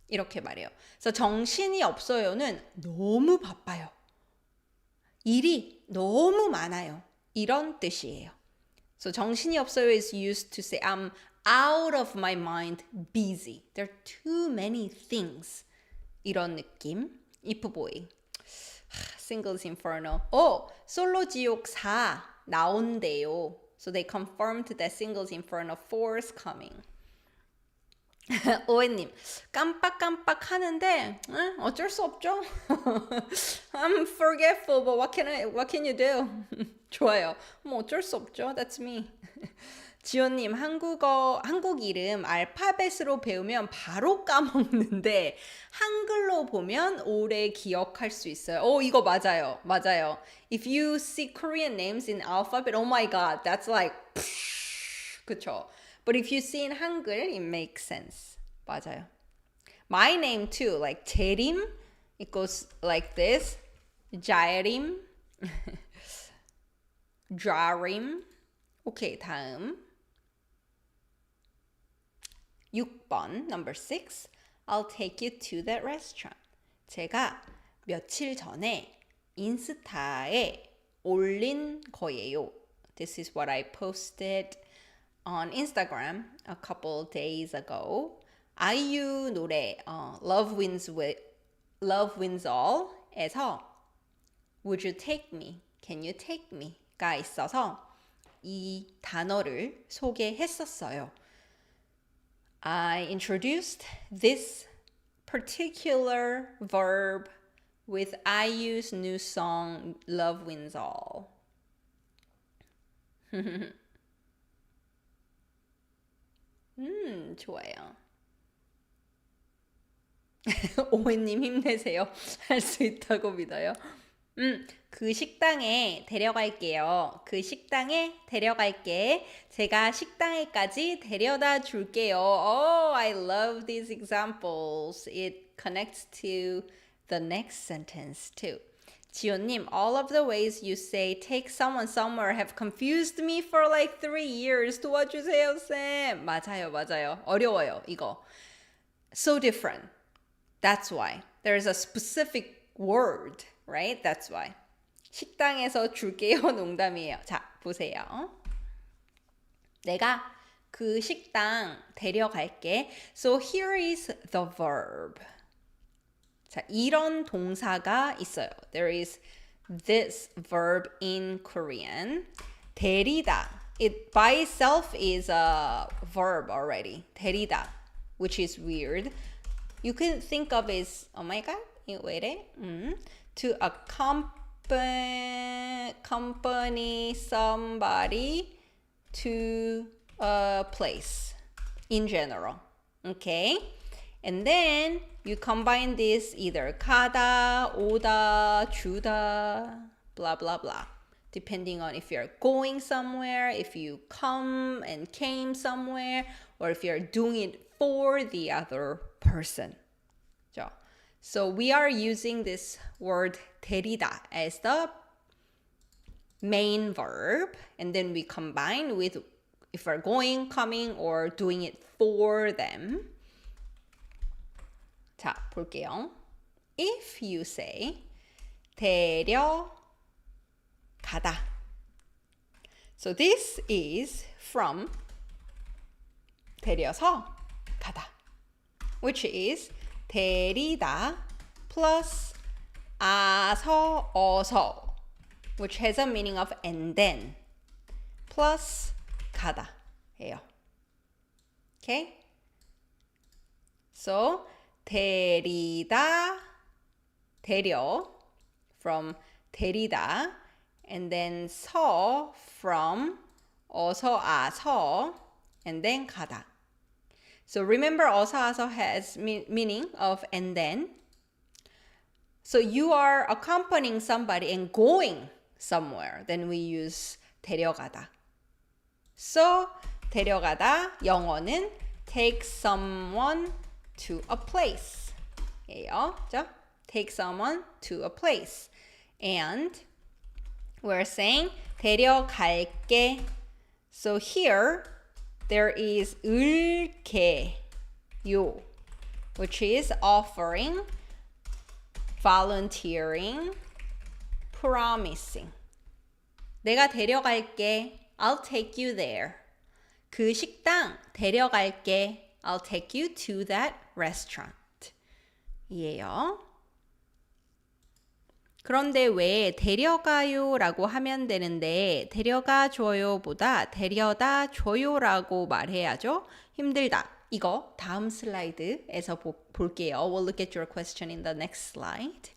이렇게 말해요. 그래서 정신이 없어요는 너무 바빠요. 일이 너무 많아요. 이런 뜻이에요. So 정신이 없어요 is used to say I'm out of my mind, busy. There are too many things. 이런 느낌. If boy. Singles Inferno. 솔로 지옥 4 나온대요. So they confirmed that Singles Inferno 4 is coming. 오해님, 깜빡깜빡 하는데 어쩔 수 없죠. I'm forgetful, but what can you do? 좋아요. 뭐 어쩔 수 없죠. That's me. 지호님, 한국 이름 알파벳으로 배우면 바로 까먹는데 한글로 보면 오래 기억할 수 있어요. 이거 맞아요. 맞아요. If you see Korean names in alphabet, oh my god, that's like 그쵸? But if you see in 한글, it makes sense. 맞아요. My name too, like 재림, it goes like this. 자림, 좌림. 오케이, 다음. 6번, number 6. I'll take you to that restaurant. 제가 며칠 전에 인스타에 올린 거예요. This is what I posted on Instagram a couple days ago. IU 노래 Love Wins All에서 Would you take me? Can you take me? 가 있어서 이 단어를 소개했었어요. I introduced this particular verb with IU's new song Love Wins All. 좋아요. 오해님 힘내세요. 할 수 있다고 믿어요. 그 식당에 데려갈게요. 그 식당에 데려갈게. 제가 식당에까지 데려다 줄게요. Oh, I love these examples. It connects to the next sentence too. 지호님, all of the ways you say take someone somewhere have confused me for like 3 years. 도와주세요, 쌤. 맞아요. 어려워요, 이거. So different. That's why. There's a specific word, right? That's why. 식당에서 줄게요. 농담이에요. 자, 보세요. 내가 그 식당 데려갈게. So here is the verb. 자, 이런 동사가 있어요. There is this verb in Korean. 데리다. It by itself is a verb already. 데리다, which is weird. You can think of it as, oh my god, 이거 왜 이래? To accompany somebody to a place in general. Okay? And then you combine this either 가다, 오다, 주다, blah, blah, blah. Depending on if you're going somewhere, if you come and came somewhere, or if you're doing it for the other person. So we are using this word 데리다 as the main verb, and then we combine with if we're going, coming, or doing it for them. 자, 볼게요. If you say 데려가다. So this is from 데려서 가다, which is 데리다 plus 아서 어서, which has a meaning of and then plus 가다 해요. Okay? So 데리다, 데려 from 데리다, and then 서 from 어서 아서, and then 가다. So remember 어서 아서 has meaning of and then. So you are accompanying somebody and going somewhere. Then we use 데려가다. So 데려가다 영어는 take someone to a place. 예요. 자, take someone to a place. And we're saying 데려갈게. So here there is 을게요, which is offering, volunteering, promising. 내가 데려갈게. I'll take you there. 그 식당 데려갈게. I'll take you to that restaurant. 이에요. 그런데 왜 데려가요라고 하면 되는데 데려가 줘요보다 데려다 줘요라고 말해야죠? 힘들다. 이거 다음 슬라이드에서 볼게요. We'll look at your question in the next slide.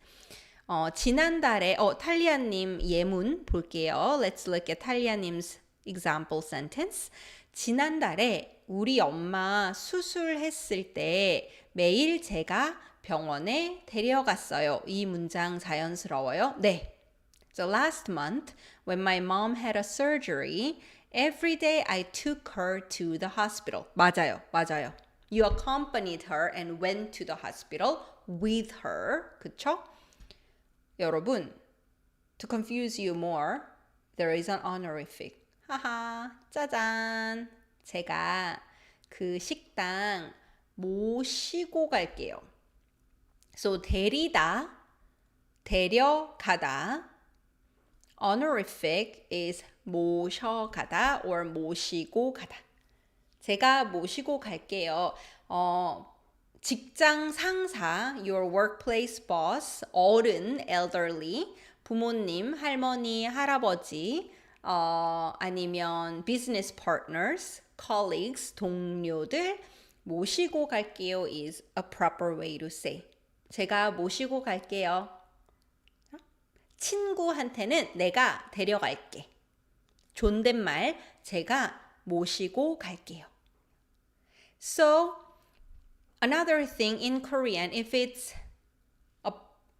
지난달에 탈리아님 예문 볼게요. Let's look at 탈리아님's example sentence. 지난달에 우리 엄마 수술했을 때 매일 제가 병원에 데려갔어요. 이 문장 자연스러워요? 네. So last month, when my mom had a surgery, every day I took her to the hospital. 맞아요. You accompanied her and went to the hospital with her. 그쵸? 여러분, to confuse you more, there is an honorific. 하하, 짜잔. 제가 그 식당 모시고 갈게요. So 데리다, 데려가다. Honorific is 모셔가다 or 모시고 가다. 제가 모시고 갈게요. 직장 상사, your workplace boss, 어른, elderly, 부모님, 할머니, 할아버지, 아니면 business partners, colleagues, 동료들, 모시고 갈게요 is a proper way to say. 제가 모시고 갈게요. 친구한테는 내가 데려갈게. 존댓말, 제가 모시고 갈게요. So, another thing in Korean, if it's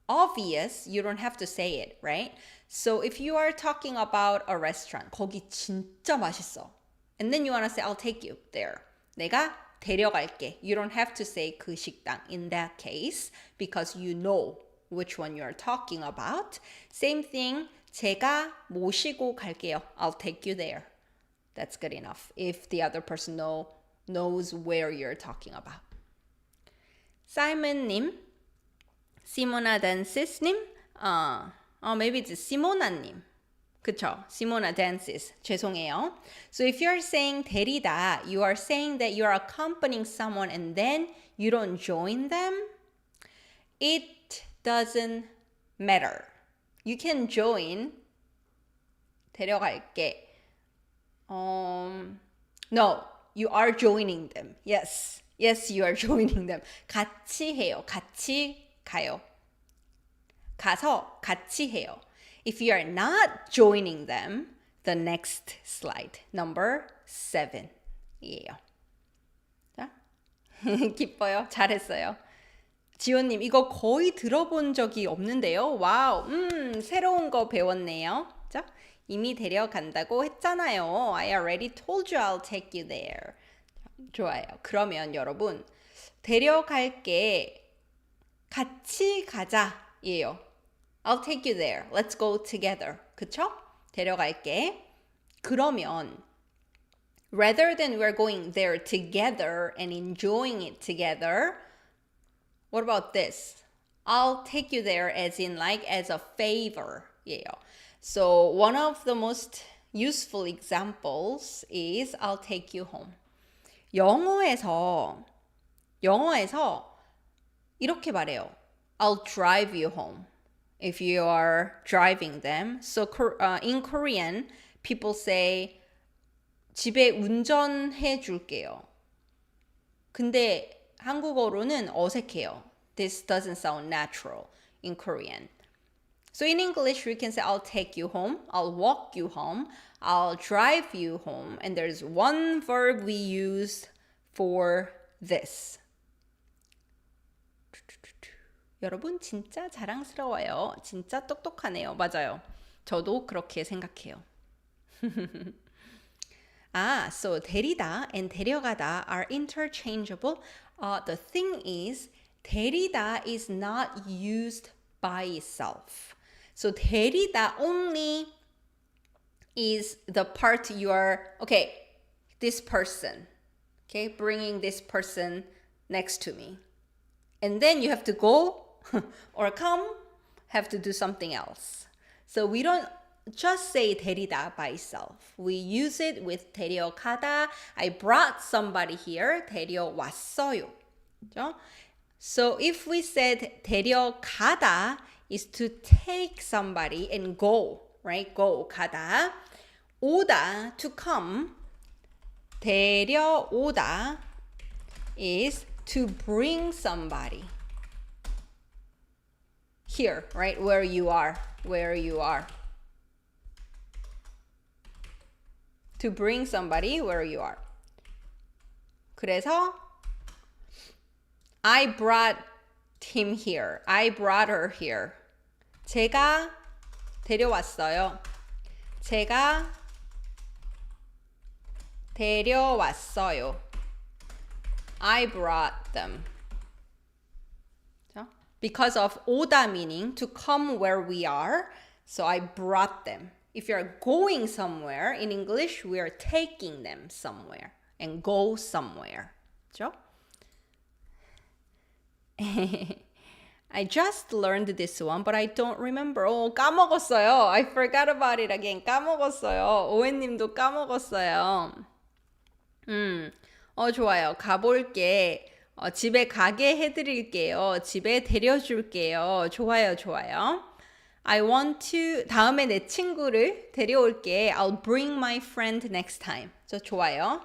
obvious, you don't have to say it, right? So if you are talking about a restaurant, 거기 진짜 맛있어. And then you want to say, I'll take you there. 내가 데려갈게. You don't have to say 그 식당 in that case because you know which one you are talking about. Same thing, 제가 모시고 갈게요. I'll take you there. That's good enough if the other person knows where you're talking about. Simon님, 시모나 댄시스님, maybe it's 시모나님. 그쵸? 시모나 dances. 죄송해요. So if you're saying 데리다, you are saying that you are accompanying someone and then you don't join them. It doesn't matter. You can join. 데려갈게. No, you are joining them. Yes, you are joining them. 같이 해요. 같이 가요. 가서 같이 해요. If you are not joining them, the next slide, number 7 이에요. 자, 기뻐요. 잘했어요. 지원님, 이거 거의 들어본 적이 없는데요. 와우, 새로운 거 배웠네요. 자, 이미 데려간다고 했잖아요. I already told you I'll take you there. 좋아요. 그러면 여러분, 데려갈게. 같이 가자예요. I'll take you there. Let's go together. 그쵸? 데려갈게. 그러면 rather than we're going there together and enjoying it together, what about this? I'll take you there as in like as a favor. 예요. So one of the most useful examples is I'll take you home. 영어에서 이렇게 말해요. I'll drive you home. If you are driving them. So in Korean, people say 집에 운전해 줄게요. 근데 한국어로는 어색해요. This doesn't sound natural in Korean. So in English, we can say I'll take you home, I'll walk you home, I'll drive you home. And there's one verb we use for this. 여러분 진짜 자랑스러워요. 진짜 똑똑하네요. 맞아요. 저도 그렇게 생각해요. So 데리다 and 데려가다 are interchangeable. The thing is, 데리다 is not used by itself. So 데리다 only is the part you are, okay, this person, okay, bringing this person next to me. And then you have to go or come, have to do something else. So we don't just say 데리다 by itself. We use it with 데려가다. I brought somebody here. 데려왔어요. 그죠? So if we said 데려가다 is to take somebody and go, right? Go, 가다. 오다, to come. 데려오다 is to bring somebody. Here, right? Where you are. To bring somebody where you are. 그래서 I brought him here. I brought her here. 제가 데려왔어요. 제가 데려왔어요. I brought them. Because of 오다 meaning to come where we are, so I brought them. If you're going somewhere, in English, we are taking them somewhere and go somewhere. 그죠? I just learned this one, but I don't remember. 까먹었어요. I forgot about it again. 까먹었어요. 오해님도 까먹었어요. 좋아요. 가볼게. 집에 가게 해드릴게요. 집에 데려줄게요. 좋아요. I want to, 다음에 내 친구를 데려올게. I'll bring my friend next time. 좋아요.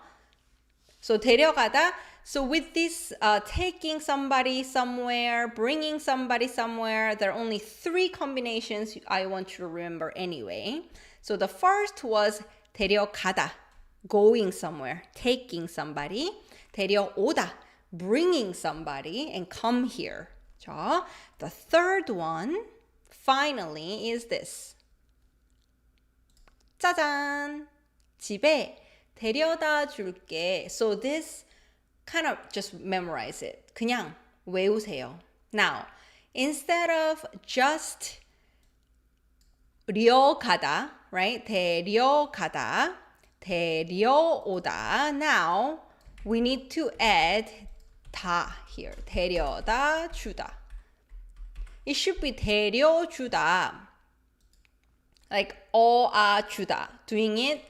So 데려가다. So with this taking somebody somewhere, bringing somebody somewhere, there are only 3 combinations I want you to remember anyway. So the first was 데려가다, going somewhere, taking somebody. 데려오다, bringing somebody and come here. 자, the third one, finally, is this. 짜잔! 집에 데려다 줄게. So this, kind of just memorize it. 그냥 외우세요. Now, instead of just 데려가다, right? 데려가다, 데려오다. Now, we need to add 다 here. 데려다 주다. It should be 데려주다. Like 주다. Doing it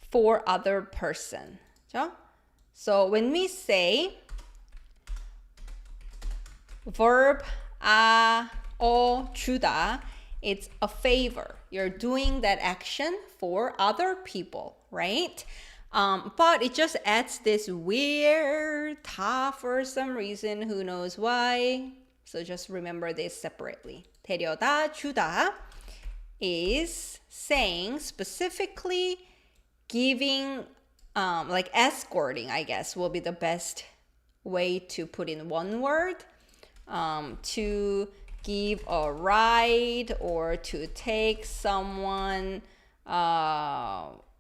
for other person. 그죠? So when we say verb 주다, it's a favor. You're doing that action for other people, right? But it just adds this weird 다 for some reason, who knows why. So just remember this separately. 데려다 주다 is saying specifically giving, like escorting, I guess, will be the best way to put in one word. To give a ride or to take someone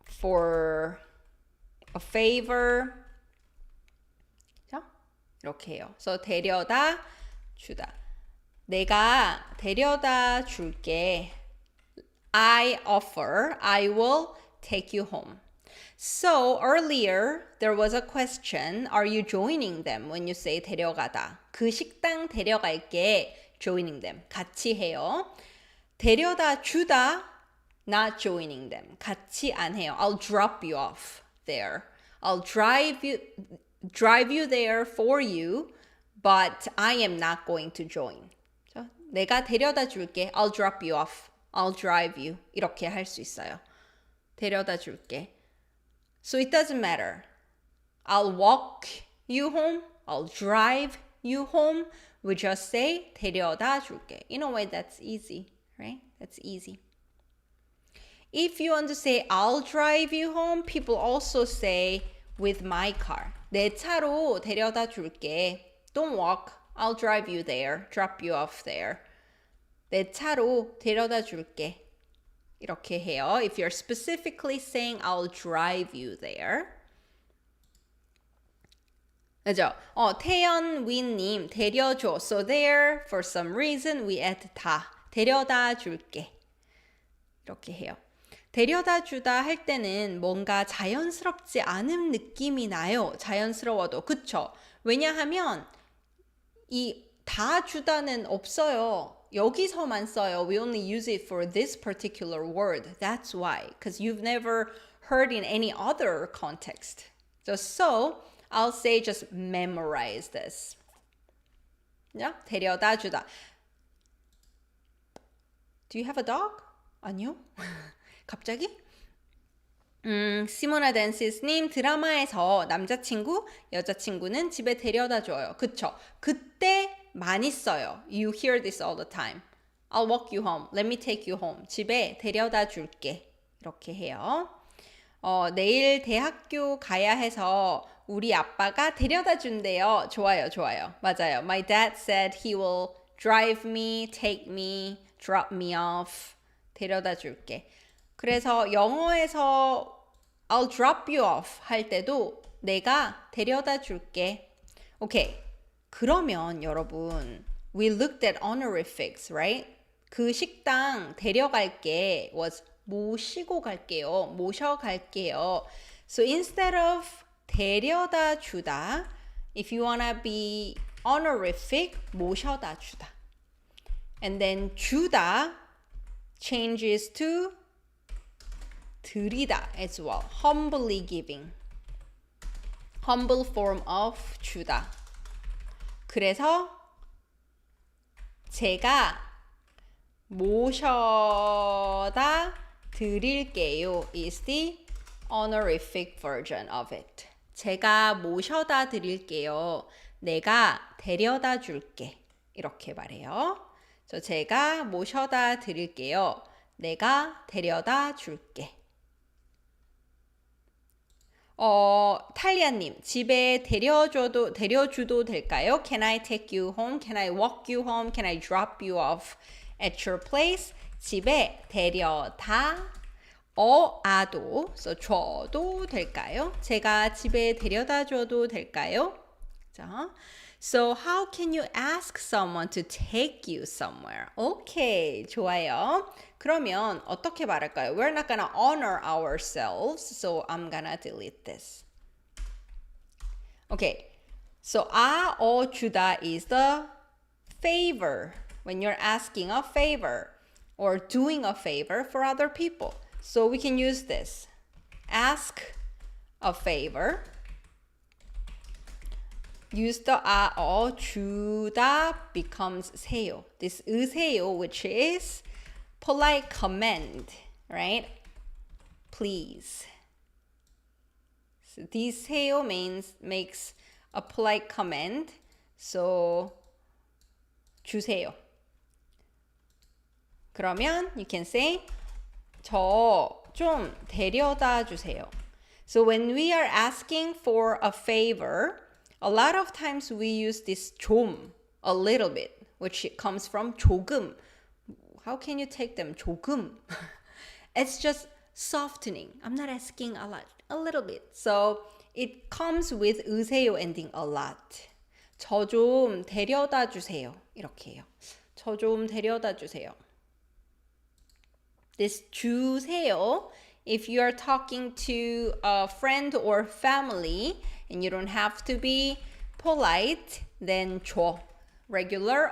for a favor. 자, 이렇게 해요. So 데려다 주다. 내가 데려다 줄게. I offer, I will take you home. So earlier there was a question, are you joining them when you say 데려가다? 그 식당 데려갈게. Joining them. 같이 해요. 데려다 주다. Not joining them. 같이 안 해요. I'll drop you off there. I'll drive you there for you, but I am not going to join. 내가 데려다 줄게. I'll drop you off. I'll drive you. 이렇게 할 수 있어요. 데려다 줄게. So it doesn't matter. I'll walk you home. I'll drive you home. We just say 데려다 줄게. In a way, that's easy, right? That's easy. If you want to say I'll drive you home, people also say with my car. 내 차로 데려다 줄게. Don't walk. I'll drive you there. Drop you off there. 내 차로 데려다 줄게. 이렇게 해요. If you're specifically saying I'll drive you there. 그죠? 태연위님 데려줘. So there, for some reason, we add 다. 데려다 줄게. 이렇게 해요. 데려다 주다 할 때는 뭔가 자연스럽지 않은 느낌이 나요. 자연스러워도. 그쵸? 왜냐하면 이 다 주다는 없어요. 여기서만 써요. We only use it for this particular word. That's why. Because you've never heard in any other context. So I'll say just memorize this. Yeah? 데려다 주다. Do you have a dog? 아니요. 갑자기? 시모나 댄시스님 드라마에서 남자친구, 여자친구는 집에 데려다 줘요. 그쵸? 그때 많이 써요. You hear this all the time. I'll walk you home. Let me take you home. 집에 데려다 줄게. 이렇게 해요. 내일 대학교 가야 해서 우리 아빠가 데려다 준대요. 좋아요, 좋아요. 맞아요. My dad said he will drive me, take me, drop me off. 데려다 줄게. 그래서 영어에서 I'll drop you off 할 때도 내가 데려다 줄게. 오케이. 그러면 여러분, we looked at honorifics, right? 그 식당 데려갈게 was 모시고 갈게요. 모셔갈게요. So instead of 데려다 주다, if you wanna be honorific, 모셔다 주다. And then 주다 changes to 드리다 as well. Humbly giving. Humble form of 주다. 그래서 제가 모셔다 드릴게요 is the honorific version of it. 제가 모셔다 드릴게요. 내가 데려다 줄게. 이렇게 말해요. 그래서 제가 모셔다 드릴게요. 내가 데려다 줄게. 탈리아님, 집에 데려주도 될까요? Can I take you home? Can I walk you home? Can I drop you off at your place? 집에 데려다 아도, so 줘도 될까요? 제가 집에 데려다 줘도 될까요? 자, so how can you ask someone to take you somewhere? 오케이, 좋아요. 그러면 어떻게 말할까요? We're not gonna honor ourselves, so I'm gonna delete this. Okay, so 주다 is the favor. When you're asking a favor or doing a favor for other people. So we can use this. Ask a favor. Use the 주다 becomes 세요. This 으세요, which is polite command, right? Please. So this 세요 makes a polite command. So 주세요. 그러면 you can say 저 좀 데려다 주세요. So when we are asking for a favor, a lot of times we use this 좀, a little bit, which comes from 조금. How can you take them? 조금. It's just softening. I'm not asking a lot, a little bit. So it comes with 으세요 ending a lot. 저 좀 데려다 주세요. 이렇게 해요. 저 좀 데려다 주세요. This 주세요, if you are talking to a friend or family and you don't have to be polite, then 줘. Regular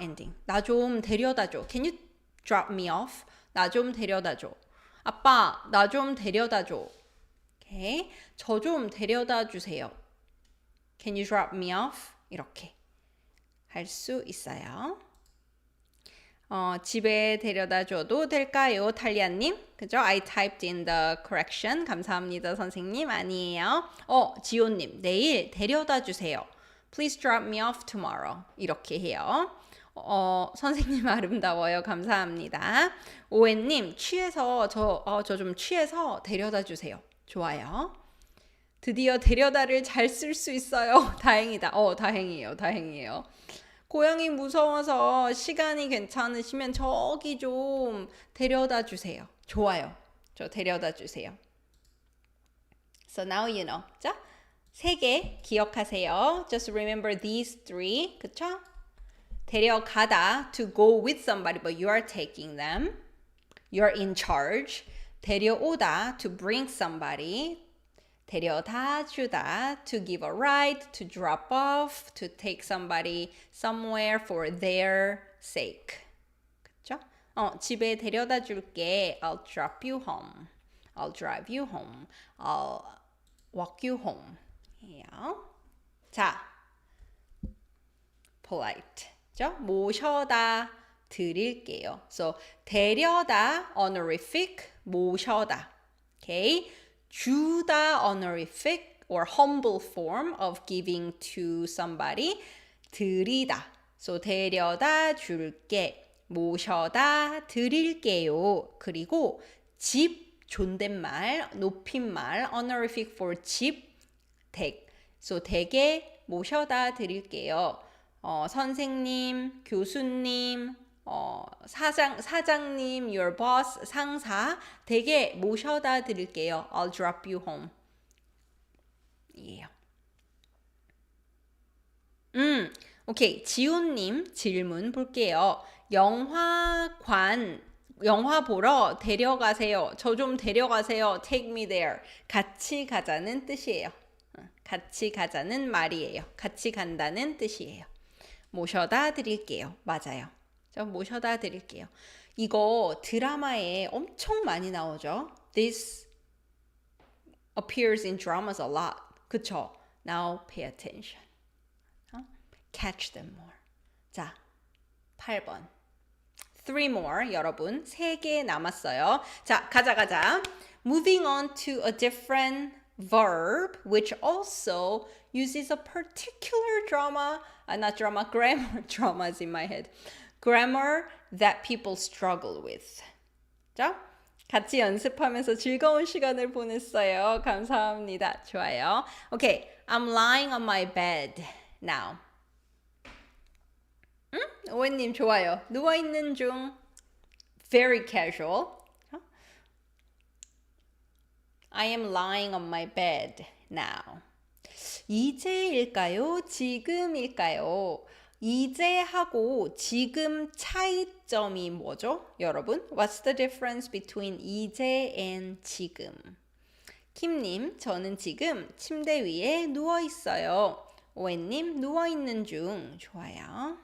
ending. 나 좀 데려다 줘. Can you drop me off? 나 좀 데려다 줘. 아빠, 나 좀 데려다 줘. Okay. 저 좀 데려다 주세요. Can you drop me off? 이렇게 할 수 있어요. 집에 데려다 줘도 될까요? 탈리아님. 그죠? I typed in the correction. 감사합니다, 선생님. 아니에요. 지호님. 내일 데려다 주세요. Please drop me off tomorrow. 이렇게 해요. 선생님 아름다워요. 감사합니다. 오엔님. 취해서 저 좀 취해서 데려다 주세요. 좋아요. 드디어 데려다를 잘 쓸 수 있어요. 다행이다. 다행이에요. 다행이에요. 고양이 무서워서 시간이 괜찮으시면 저기 좀 데려다 주세요. 좋아요. 저 데려다 주세요. So now you know. 자, 3개 기억하세요. Just remember these 3. 그쵸? 데려가다, to go with somebody, but you are taking them. You're in charge. 데려오다, to bring somebody. 데려다 주다, to give a ride, to drop off, to take somebody somewhere for their sake. 그쵸? 집에 데려다 줄게. I'll drop you home. I'll drive you home. I'll walk you home. 예요. 자, polite. 그죠? 모셔다 드릴게요. So, 데려다 honorific, 모셔다. Okay? 주다 honorific or humble form of giving to somebody. 드리다. So, 데려다 줄게. 모셔다 드릴게요. 그리고 집, 존댓말, 높임말, honorific for 집, 댁. So, 댁에 모셔다 드릴게요. 선생님, 교수님, 사장님, your boss, 상사, 댁에 모셔다 드릴게요. I'll drop you home. 예요. 오케이. 지훈님 질문 볼게요. 영화 보러 데려가세요. 저 좀 데려가세요. Take me there. 같이 가자는 뜻이에요. 같이 가자는 말이에요. 같이 간다는 뜻이에요. 모셔다 드릴게요. 맞아요. 저 모셔다 드릴게요. 이거 드라마에 엄청 많이 나오죠. This appears in dramas a lot. 그쵸? Now pay attention. Catch them more. 자, 8번. 3 more, 여러분. 3개 남았어요. 자, 가자. Moving on to a different verb, which also uses a particular grammar dramas in my head. Grammar that people struggle with. 자, 같이 연습하면서 즐거운 시간을 보냈어요. 감사합니다. 좋아요. Okay, I'm lying on my bed now. 오웬님 좋아요. 누워있는 중. Very casual. I am lying on my bed now. 이제일까요? 지금일까요? 이제하고 지금 차이점이 뭐죠? 여러분, what's the difference between 이제 and 지금? 킴님, 저는 지금 침대 위에 누워있어요. 오웬님, 누워있는 중. 좋아요.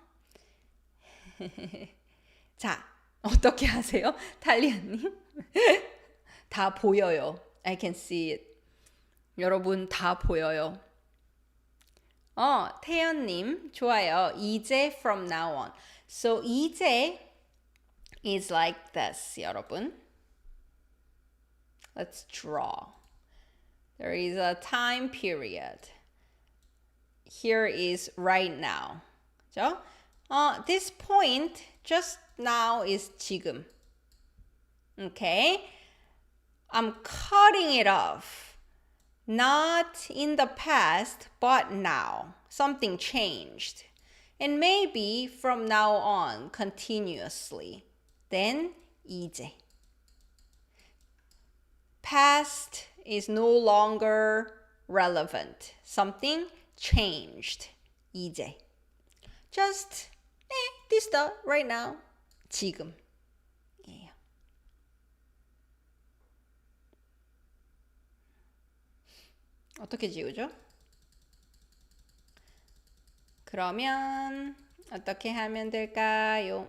자, 어떻게 하세요? 탈리아님? 다 보여요. I can see it. 여러분 다 보여요. 태연님 좋아요. 이제 from now on. So 이제 is like this, 여러분. Let's draw. There is a time period. Here is right now. 그죠? This point just now is 지금. Okay? I'm cutting it off. Not in the past, but now. Something changed. And maybe from now on, continuously. Then, 이제. Past is no longer relevant. Something changed. 이제. Just, this stuff right now. 지금. 어떻게 지우죠? 그러면 어떻게 하면 될까요?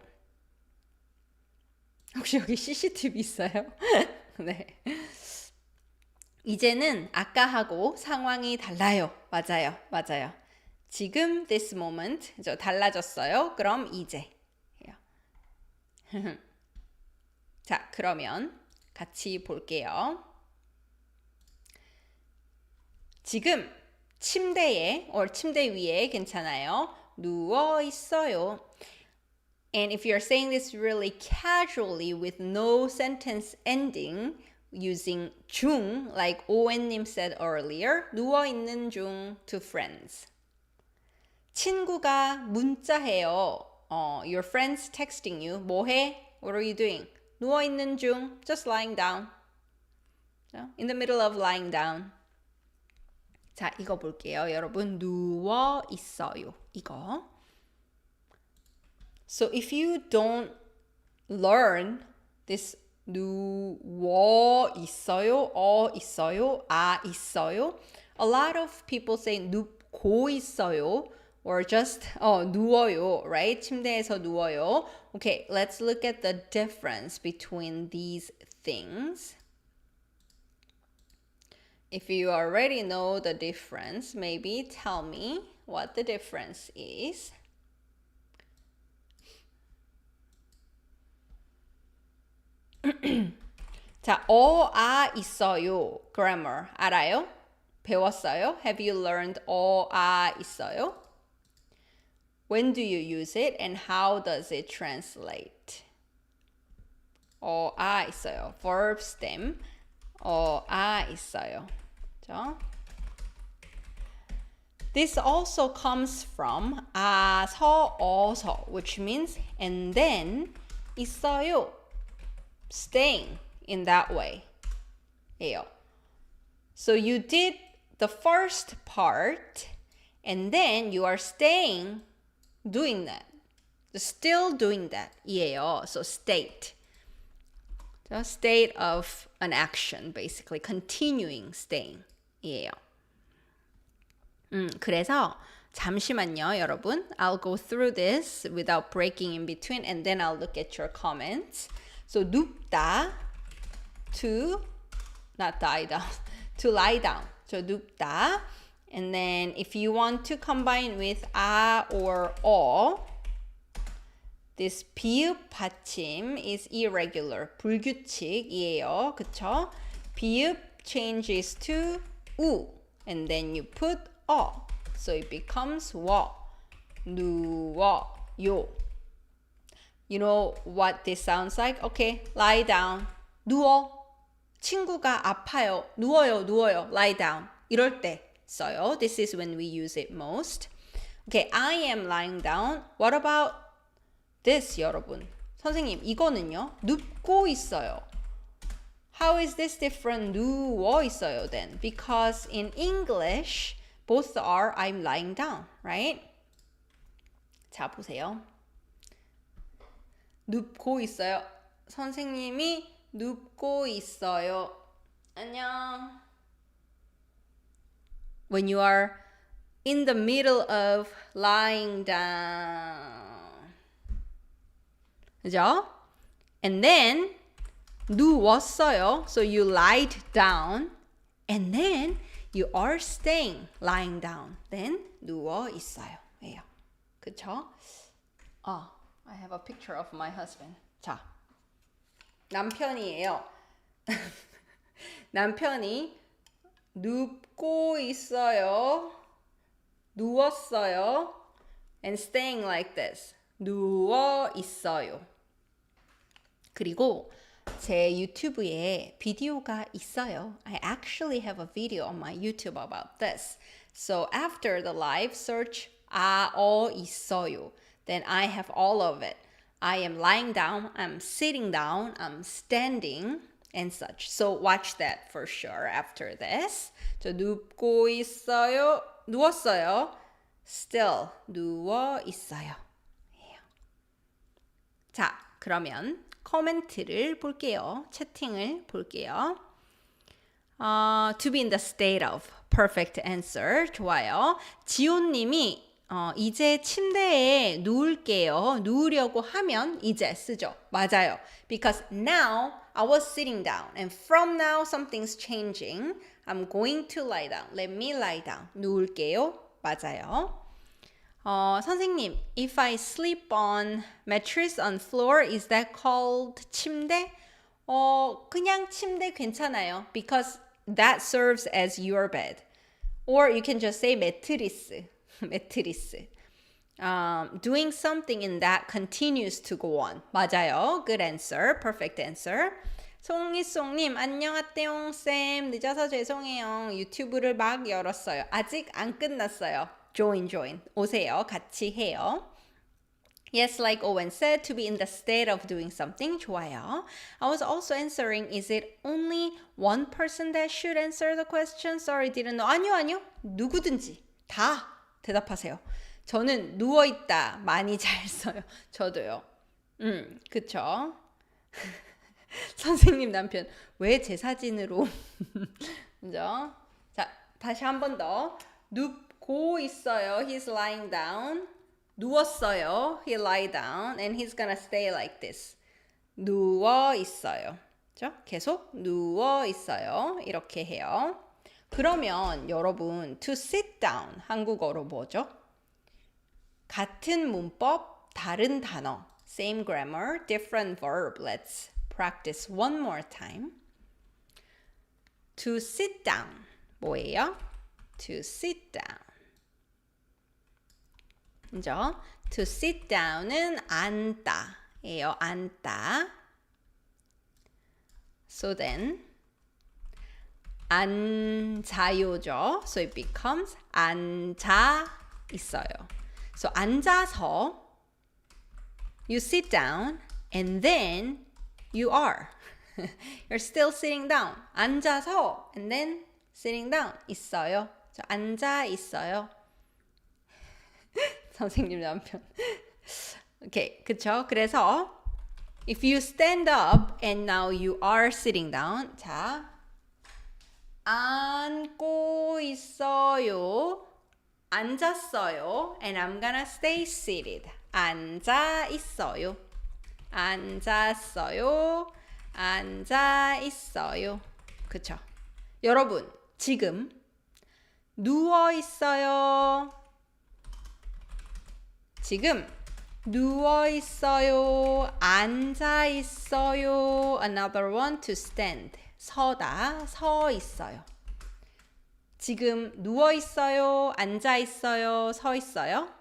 혹시 여기 CCTV 있어요? 네. 이제는 아까하고 상황이 달라요. 맞아요. 지금 this moment 달라졌어요. 그럼 이제. 자, 그러면 같이 볼게요. 지금 침대에 침대 위에 괜찮아요. 누워 있어요. And if you're saying this really casually with no sentence ending using 중 like 오웬님 said earlier, 누워 있는 중 to friends. 친구가 문자해요. Your friends texting you. 뭐해? What are you doing? 누워 있는 중. Just lying down. In the middle of lying down. 자, 이거 볼게요. 여러분, 누워 있어요. 이거. So if you don't learn this 누워 있어요, 있어요, 있어요. A lot of people say 눕고 있어요 or just 누워요, right? 침대에서 누워요. Okay, let's look at the difference between these things. If you already know the difference, maybe tell me what the difference is. 자, 있어요. grammar 알아요? 배웠어요? Have you learned 있어요? When do you use it and how does it translate? 있어요. verb stem. 있어요. 그죠? This also comes from 어서, which means and then 있어요. Staying in that way. 예요. So you did the first part and then you are staying doing that. Still doing that. 이에요. So state. The state of an action, basically. Continuing staying. 이에요. 그래서 잠시만요, 여러분. I'll go through this without breaking in between and then I'll look at your comments. So 눕다, to not die down, to lie down. So 눕다. And then if you want to combine with or this 비읍 받침 is irregular. 불규칙이에요. 그쵸? 비읍 changes to 우. And then you put So it becomes 누워요. You know what this sounds like? Okay, lie down. 누워. 친구가 아파요. 누워요. Lie down. 이럴 때 써요. This is when we use it most. Okay, I am lying down. What about this, 여러분? 선생님, 이거는요. 눕고 있어요. How is this different? 누워 있어요 then? Because in English, both are I'm lying down, right? 자, 보세요. 눕고 있어요. 선생님이 눕고 있어요. 안녕. When you are in the middle of lying down. 그죠? And then 누웠어요. So you lied down. And then you are staying lying down. Then 누워 있어요. 예요. 그쵸? I have a picture of my husband. 자, 남편이에요. 남편이 눕고 있어요. 누웠어요. And staying like this. 누워 있어요. 그리고 제 유튜브에 비디오가 있어요. I actually have a video on my YouTube about this. So after the live, search 있어요. Then I have all of it. I am lying down, I'm sitting down, I'm standing, and such. So watch that for sure after this. 저 눕고 있어요. 누웠어요. Still 누워 있어요. 자, 그러면 코멘트를 볼게요. 채팅을 볼게요. To be in the state of perfect answer. 좋아요. 지온님이 이제 침대에 누울게요. 누우려고 하면 이제 쓰죠. 맞아요. Because now I was sitting down and from now something's changing. I'm going to lie down. Let me lie down. 누울게요. 맞아요. 선생님, if I sleep on mattress on floor, is that called 침대? 그냥 침대 괜찮아요. Because that serves as your bed. Or you can just say 매트리스. 매트리스. Doing something in that continues to go on. 맞아요. Good answer. Perfect answer. 송이송님, 안녕하세요, 쌤. 늦어서 죄송해요. 유튜브를 막 열었어요. 아직 안 끝났어요. Join. 오세요. 같이 해요. Yes, like Owen said, to be in the state of doing something. 좋아요. I was also answering, is it only one person that should answer the question? Sorry, didn't know. 아니요. 누구든지 다 대답하세요. 저는 누워있다 많이 잘 써요. 저도요. 그쵸? 선생님 남편, 왜 제 사진으로? 그죠? 자, 다시 한 번 더. 눕고 고 있어요. He's lying down. 누웠어요. He lie down. And he's gonna stay like this. 누워 있어요. 그렇죠? 계속 누워 있어요. 이렇게 해요. 그러면 여러분 to sit down 한국어로 뭐죠? 같은 문법, 다른 단어. Same grammar, different verb. Let's practice one more time. To sit down. 뭐예요? To sit down. 그죠? To sit down은 앉다예요. 앉다. So then 앉아요죠. So it becomes 앉아 있어요. So 앉아서 you sit down and then you are. You're still sitting down. 앉아서 and then sitting down 있어요. 저 앉아 있어요. 선생님 남편. 오케이, 그쵸? 그래서 if you stand up and now you are sitting down. 자, 앉고 있어요. 앉았어요. And I'm gonna stay seated. 앉아 있어요. 앉았어요. 앉아 있어요. 그쵸? 여러분, 지금 누워 있어요. 지금 누워 있어요. 앉아 있어요. Another one to stand. 서다, 서 있어요. 지금 누워 있어요. 앉아 있어요. 서 있어요.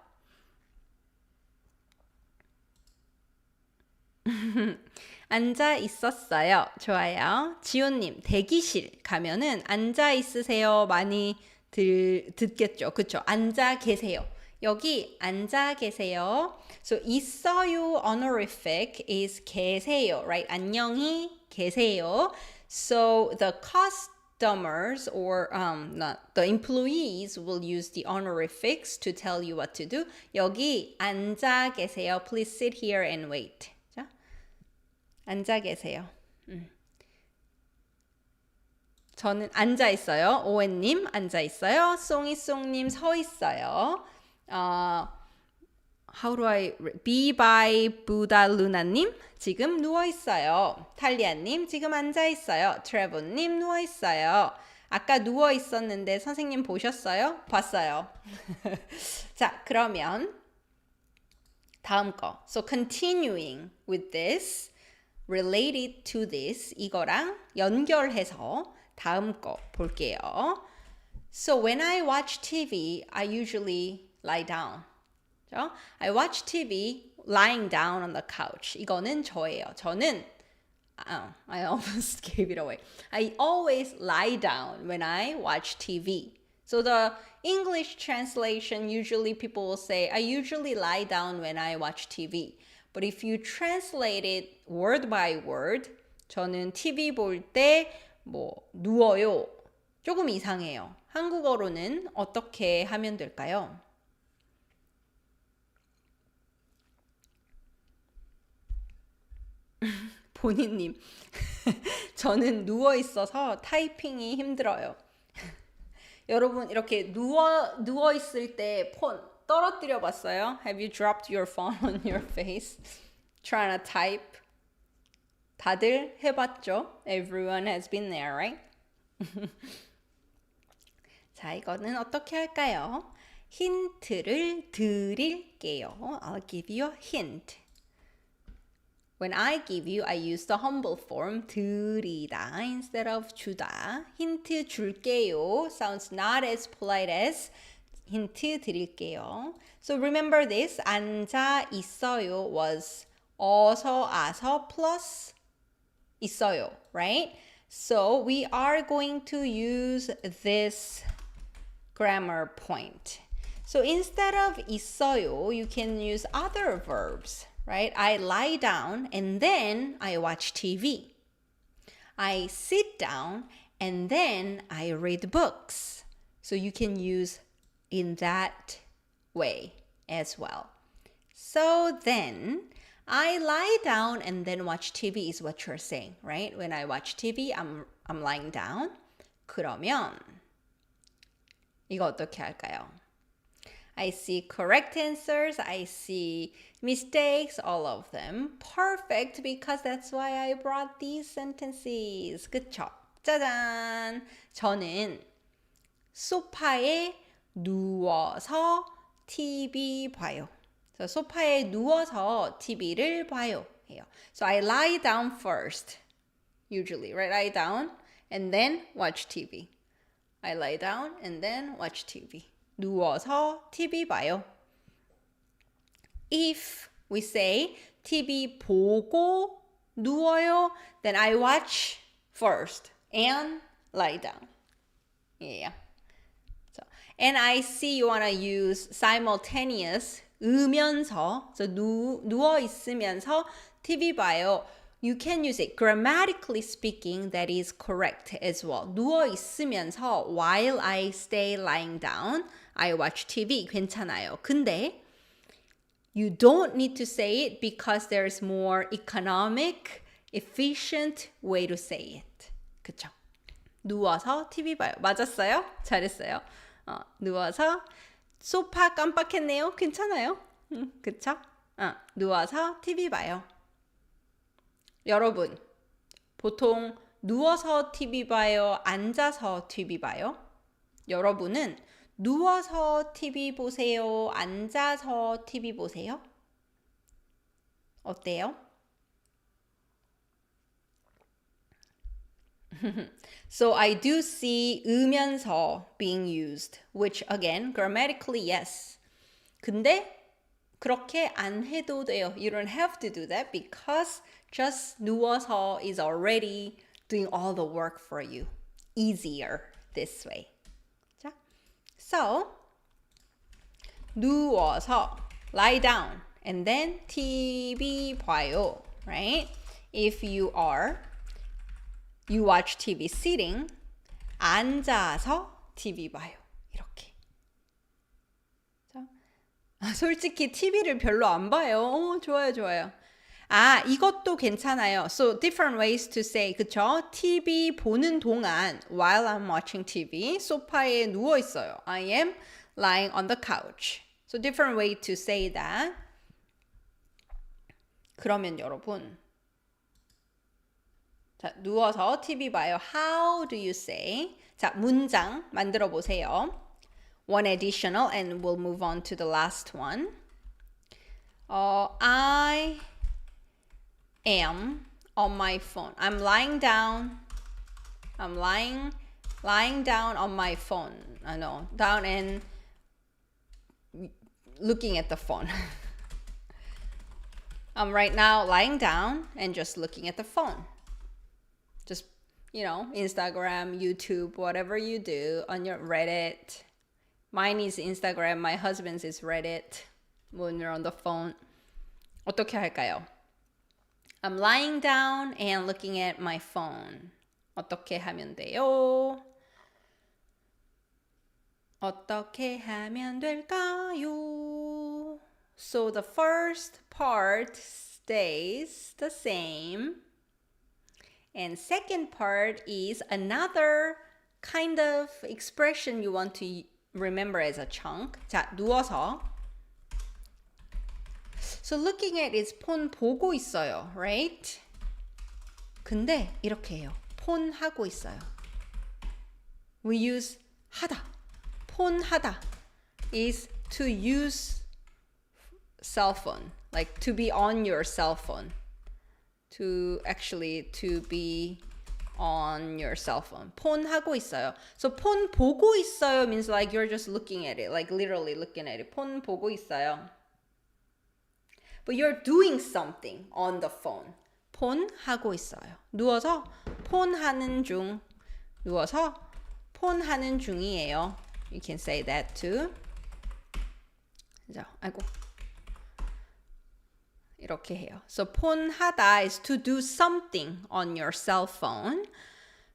앉아 있었어요. 좋아요. 지호님, 대기실 가면은 앉아 있으세요. 많이 듣겠죠. 그쵸? 앉아 계세요. 여기 앉아 계세요. So 있어요 honorific is 계세요, right? 안녕히 계세요. So the customers or not the employees will use the honorifics to tell you what to do. 여기 앉아 계세요. Please sit here and wait. 자, 앉아 계세요. 저는 앉아 있어요. 오웬님 앉아 있어요. 송이송님 서 있어요. How do I be by 부다 루나님 지금 누워 있어요. 탈리아님 지금 앉아 있어요. 트레버님 누워 있어요. 아까 누워 있었는데 선생님 보셨어요? 봤어요. 자, 그러면 다음 거. So continuing with this, related to this, 이거랑 연결해서 다음 거 볼게요. So when I watch TV, I usually lie down. 그렇죠? I watch TV lying down on the couch. 이거는 저예요. 저는 I almost gave it away. I always lie down when I watch TV. So the English translation, usually people will say, I usually lie down when I watch TV. But if you translate it word by word, 저는 TV 볼 때 뭐 누워요. 조금 이상해요. 한국어로는 어떻게 하면 될까요? 본인님, 저는 누워 있어서 타이핑이 힘들어요. 여러분 이렇게 누워 있을 때 폰 떨어뜨려 봤어요? Have you dropped your phone on your face trying to type? 다들 해봤죠? Everyone has been there, right? 자, 이거는 어떻게 할까요? 힌트를 드릴게요. I'll give you a hint. When I give you, I use the humble form 드리다 instead of 주다. 힌트 줄게요 sounds not as polite as 힌트 드릴게요. So remember this. 앉아 있어요 was 어서 아서 plus 있어요, right? So we are going to use this grammar point. So instead of 있어요, you can use other verbs, right? I lie down and then I watch TV. I sit down and then I read books. So you can use in that way as well. So then I lie down and then watch TV is what you're saying, right? When I watch TV, I'm lying down. 그러면 이거 어떻게 할까요? I see correct answers. I see mistakes, all of them. Perfect, because that's why I brought these sentences. 그쵸? 짜잔! 저는 소파에 누워서 TV 봐요. So, 소파에 누워서 TV를 봐요. 해요. So I lie down first. Usually, right? Lie down and then watch TV. I lie down and then watch TV. 누워서 TV 봐요. If we say TV 보고 누워요, then I watch first and lie down. Yeah. So, and I see you want to use simultaneous 으면서. So 누워 있으면서 TV 봐요. You can use it. Grammatically speaking, that is correct as well. 누워 있으면서 while I stay lying down, I watch TV. 괜찮아요. 근데 you don't need to say it because there's more economic, efficient way to say it. 그쵸? 누워서 TV 봐요. 맞았어요? 잘했어요. 누워서 소파 깜빡했네요. 괜찮아요? 그쵸? 누워서 TV 봐요. 여러분, 보통 누워서 TV 봐요? 앉아서 TV 봐요? 여러분은 누워서 TV 보세요? 앉아서 TV 보세요? 어때요? So I do see 으면서 being used, which again, grammatically yes. 근데 그렇게 안 해도 돼요. You don't have to do that because just 누워서 is already doing all the work for you. Easier this way. 자, so 누워서 lie down and then TV 봐요, right? If you watch TV sitting, 앉아서 TV 봐요. 이렇게. 자, 솔직히 TV를 별로 안 봐요. 좋아요, 좋아요. 이것도 괜찮아요. So different ways to say, 그쵸? TV 보는 동안 while I'm watching TV, 소파에 누워 있어요. I am lying on the couch. So different way to say that. 그러면 여러분, 자, 누워서 TV 봐요. How do you say? 자, 문장 만들어 보세요. One additional and we'll move on to the last one. I am on my phone. I'm lying down. I'm lying down on my phone. I know, down and looking at the phone. I'm right now lying down and just looking at the phone. Just, Instagram, YouTube, whatever you do on your Reddit. Mine is Instagram. My husband's is Reddit. When you're on the phone. 어떻게 할까요? I'm lying down and looking at my phone. 어떻게 하면 돼요? 어떻게 하면 될까요? So the first part stays the same. And second part is another kind of expression you want to remember as a chunk. 자, 누워서. So looking at is 폰 보고 있어요, right? 근데 이렇게 해요. 폰 하고 있어요. We use 하다. 폰 하다 is to use cell phone, like to be on your cell phone. To be on your cell phone. 폰 하고 있어요. So 폰 보고 있어요 means like you're just looking at it, like literally looking at it. 폰 보고 있어요. But you're doing something on the phone. 폰 하고 있어요. 누워서 폰 하는 중. 누워서 폰 하는 중이에요. You can say that too. 자, 아이고. 이렇게 해요. So 폰 하다 is to do something on your cell phone.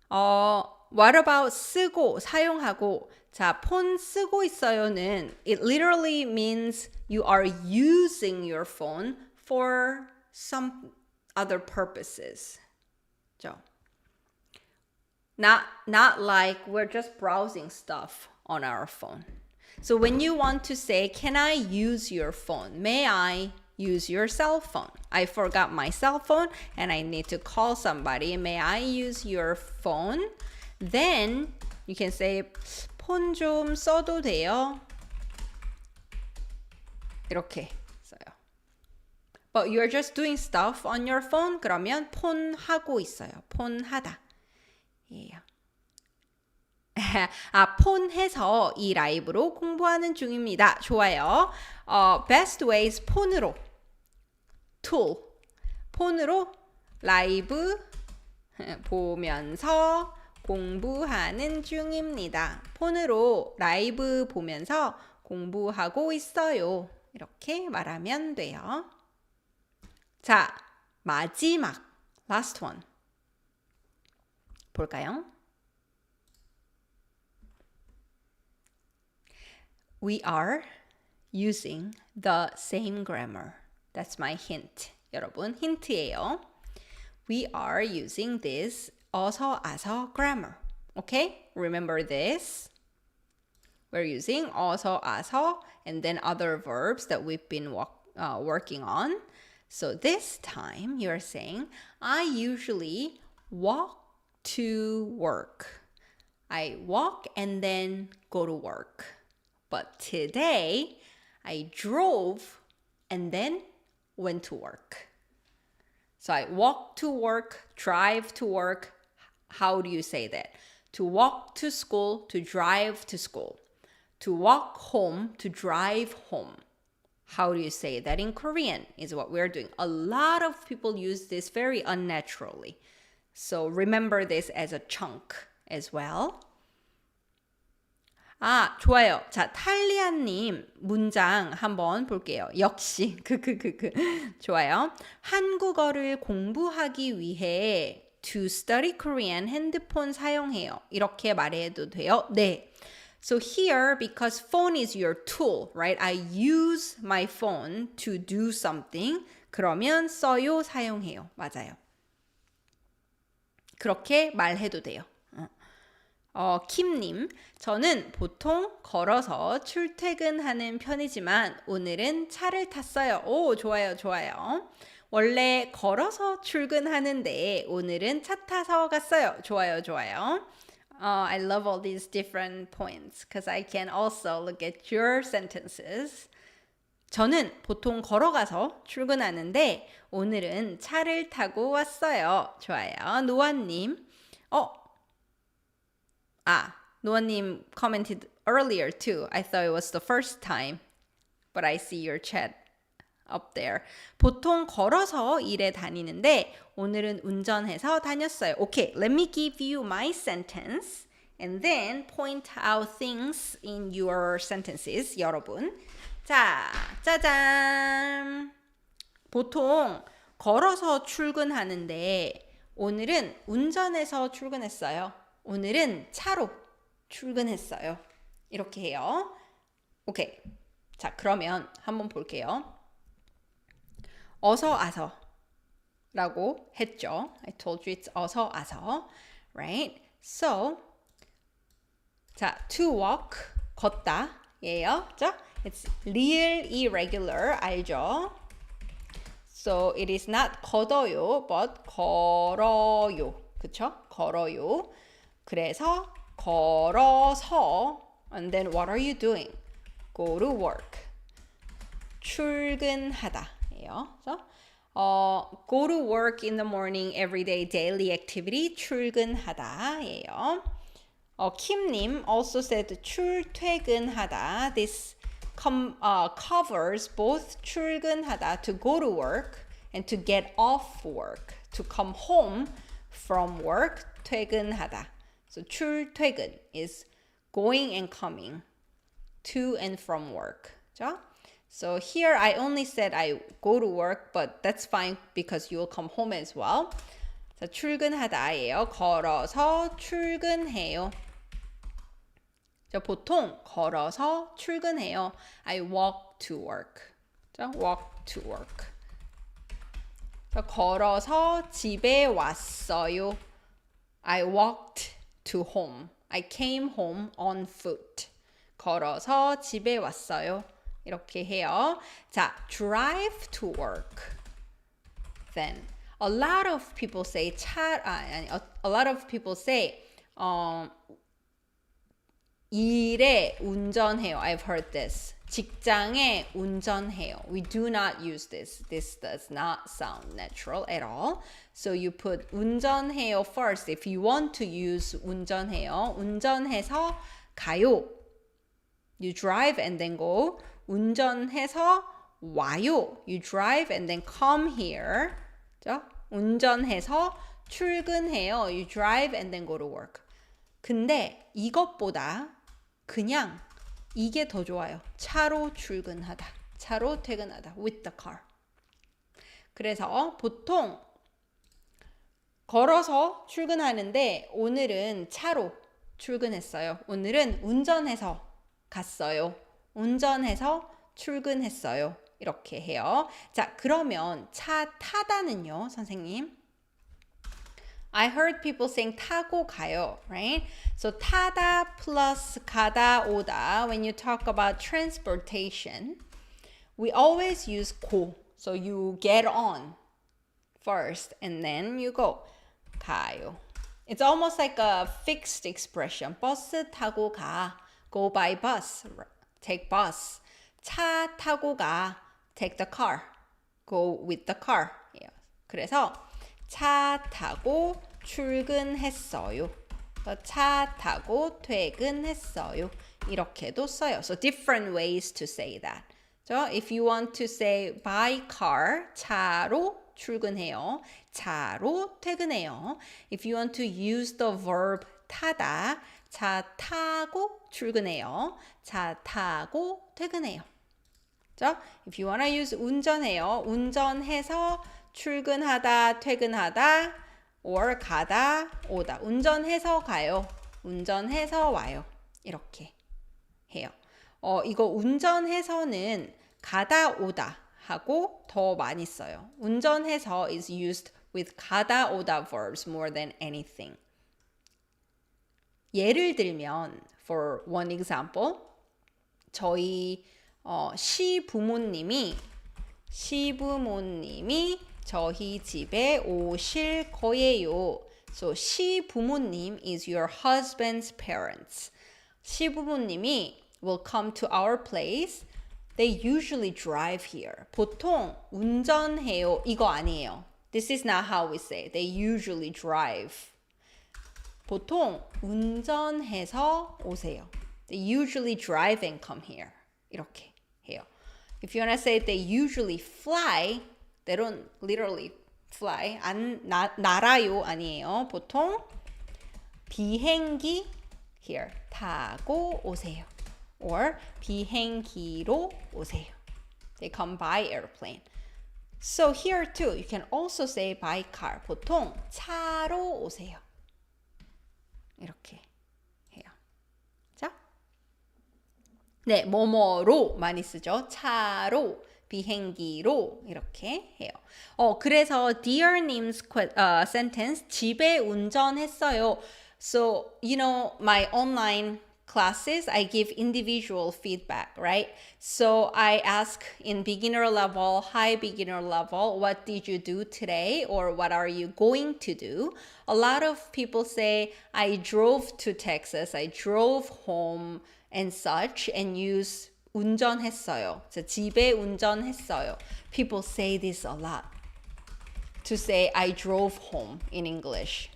What about 쓰고, 사용하고? 자, 폰 쓰고 있어요는 it literally means you are using your phone for some other purposes. So, not like we're just browsing stuff on our phone. So when you want to say, can I use your phone? May I use your cell phone? I forgot my cell phone and I need to call somebody. May I use your phone? Then you can say, 폰 좀 써도 돼요? 이렇게 써요. But you're just doing stuff on your phone? 그러면 폰 하고 있어요. 폰 하다. 예요. 폰 해서 이 라이브로 공부하는 중입니다. 좋아요. Best ways 폰으로. tool. 폰으로 라이브 보면서 공부하는 중입니다. 폰으로 라이브 보면서 공부하고 있어요. 이렇게 말하면 돼요. 자, 마지막 last one 볼까요? We are using the same grammar. That's my hint. 여러분, 힌트예요. We are using this 어서 아서 grammar. Okay? Remember this. We're using 어서 아서 and then other verbs that we've been working on. So this time you're saying, I usually walk to work. I walk and then go to work. But today I drove and then went to work. So I walk to work, drive to work. How do you say that? To walk to school, to drive to school. To walk home, to drive home. How do you say that in Korean is what we're doing. A lot of people use this very unnaturally. So remember this as a chunk as well. 좋아요. 자, 탈리아님 문장 한번 볼게요. 역시 좋아요. 한국어를 공부하기 위해 to study Korean 핸드폰 사용해요. 이렇게 말해도 돼요? 네. So here, because phone is your tool, right? I use my phone to do something. 그러면 써요, 사용해요. 맞아요. 그렇게 말해도 돼요. 킴님, 저는 보통 걸어서 출퇴근하는 편이지만 오늘은 차를 탔어요. 오, 좋아요, 좋아요. 원래 걸어서 출근하는데 오늘은 차 타서 갔어요. 좋아요, 좋아요. I love all these different points because I can also look at your sentences. 저는 보통 걸어가서 출근하는데 오늘은 차를 타고 왔어요. 좋아요. 노아님. 노아님 commented earlier too. I thought it was the first time. But I see your chat up there. 보통 걸어서 일에 다니는데 오늘은 운전해서 다녔어요. Okay, let me give you my sentence and then point out things in your sentences, 여러분. 자, 짜잔. 보통 걸어서 출근하는데 오늘은 운전해서 출근했어요. 오늘은 차로 출근했어요. 이렇게 해요. 오케이. 자, 그러면 한번 볼게요. 어서 아서 라고 했죠. I told you it's 어서 아서. Right? So, 자, to walk, 걷다 예요. 자, it's real irregular, 알죠? So, it is not 걷어요, but 걸어요. 그쵸? 걸어요. 그래서 걸어서 and then what are you doing? Go to work. 출근하다예요. Go to work in the morning, everyday, daily activity. 출근하다예요. 킴님 also said 출퇴근하다. This covers both 출근하다, to go to work, and to get off work, to come home from work. 퇴근하다. So 출퇴근 is going and coming to and from work. 그렇죠? So here I only said I go to work, but that's fine because you will come home as well. 자, 출근하다예요. 걸어서 출근해요. 자, 보통 걸어서 출근해요. I walk to work. 자, walk to work. 자, 걸어서 집에 왔어요. I walked to home. I came home on foot. 걸어서 집에 왔어요. 이렇게 해요. 자, drive to work. Then a lot of people say a lot of people say 일에 운전해요. I've heard this. 직장에 운전해요. We do not use this. This does not sound natural at all. So you put 운전해요 first. If you want to use 운전해요. 운전해서 가요. You drive and then go. 운전해서 와요. You drive and then come here. 그죠? 운전해서 출근해요. You drive and then go to work. 근데 이것보다 그냥 이게 더 좋아요. 차로 출근하다. 차로 퇴근하다. With the car. 그래서 보통 걸어서 출근하는데 오늘은 차로 출근했어요. 오늘은 운전해서 갔어요. 운전해서 출근했어요. 이렇게 해요. 자, 그러면 차 타다는요, 선생님? I heard people saying 타고 가요, right? So 타다 plus 가다 오다. When you talk about transportation, we always use 고. So you get on first and then you go. 가요. It's almost like a fixed expression. 버스 타고 가. Go by bus. Take bus. 차 타고 가. Take the car. Go with the car. 그래서 차 타고 출근했어요. 차 타고 퇴근했어요. 이렇게도 써요. So different ways to say that. So if you want to say by car, 차로 출근해요. 차로 퇴근해요. If you want to use the verb 타다, 차 타고 출근해요. 차 타고 퇴근해요. So if you want to use 운전해요. 운전해서 출근하다, 퇴근하다, or 가다, 오다. 운전해서 가요. 운전해서 와요. 이렇게 해요. 이거 운전해서는 가다, 오다 하고 더 많이 써요. 운전해서 is used with 가다, 오다 verbs more than anything. 예를 들면, for one example, 저희 시부모님이 저희 집에 오실 거예요. So 시부모님 is your husband's parents. 시부모님이 will come to our place. They usually drive here. 보통 운전해요. 이거 아니에요. This is not how we say. They usually drive. 보통 운전해서 오세요. They usually drive and come here. 이렇게 해요. If you want to say they usually fly, they don't literally fly. 날아요 아니에요. 보통 비행기 here 타고 오세요. Or 비행기로 오세요. They come by airplane. So here too, you can also say by car. 보통 차로 오세요. 이렇게 해요. 자, 네, 뭐뭐로 많이 쓰죠. 차로, 비행기로 이렇게 해요. 그래서 Dear님's sentence, 집에 운전했어요. So, you know, my online classes, I give individual feedback, right? So I ask in beginner level, high beginner level, what did you do today? Or what are you going to do? A lot of people say, I drove to Texas, I drove home and such, and use 운전했어요. 집에 운전했어요. People say this a lot. To say, I drove home in English.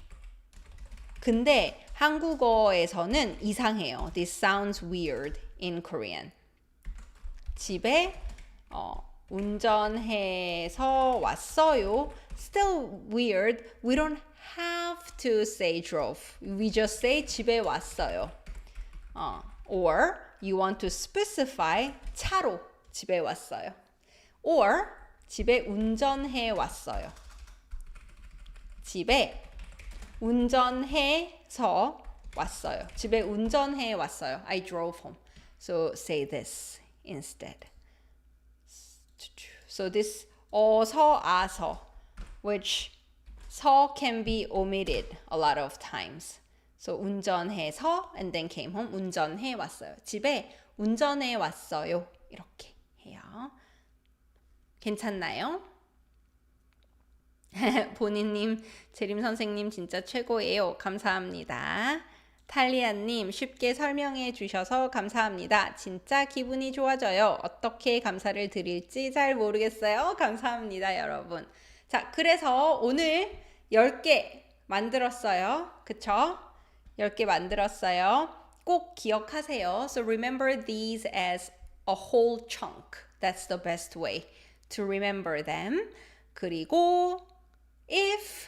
근데 한국어에서는 이상해요. This sounds weird in Korean. 집에 운전해서 왔어요. Still weird. We don't have to say drove. We just say 집에 왔어요. Or you want to specify 차로 집에 왔어요. Or 집에 운전해 왔어요. 집에 운전해서 왔어요. 집에 운전해 왔어요. I drove home. So say this instead. So this 어서 아서, which 서 can be omitted a lot of times. So 운전해서 and then came home. 운전해 왔어요. 집에 운전해 왔어요. 이렇게 해요. 괜찮나요? 본인님, 재림 선생님 진짜 최고예요. 감사합니다. 탈리아님, 쉽게 설명해 주셔서 감사합니다. 진짜 기분이 좋아져요. 어떻게 감사를 드릴지 잘 모르겠어요. 감사합니다, 여러분. 자, 그래서 오늘 10개 만들었어요. 그쵸? 10개 만들었어요. 꼭 기억하세요. So remember these as a whole chunk. That's the best way to remember them. 그리고 if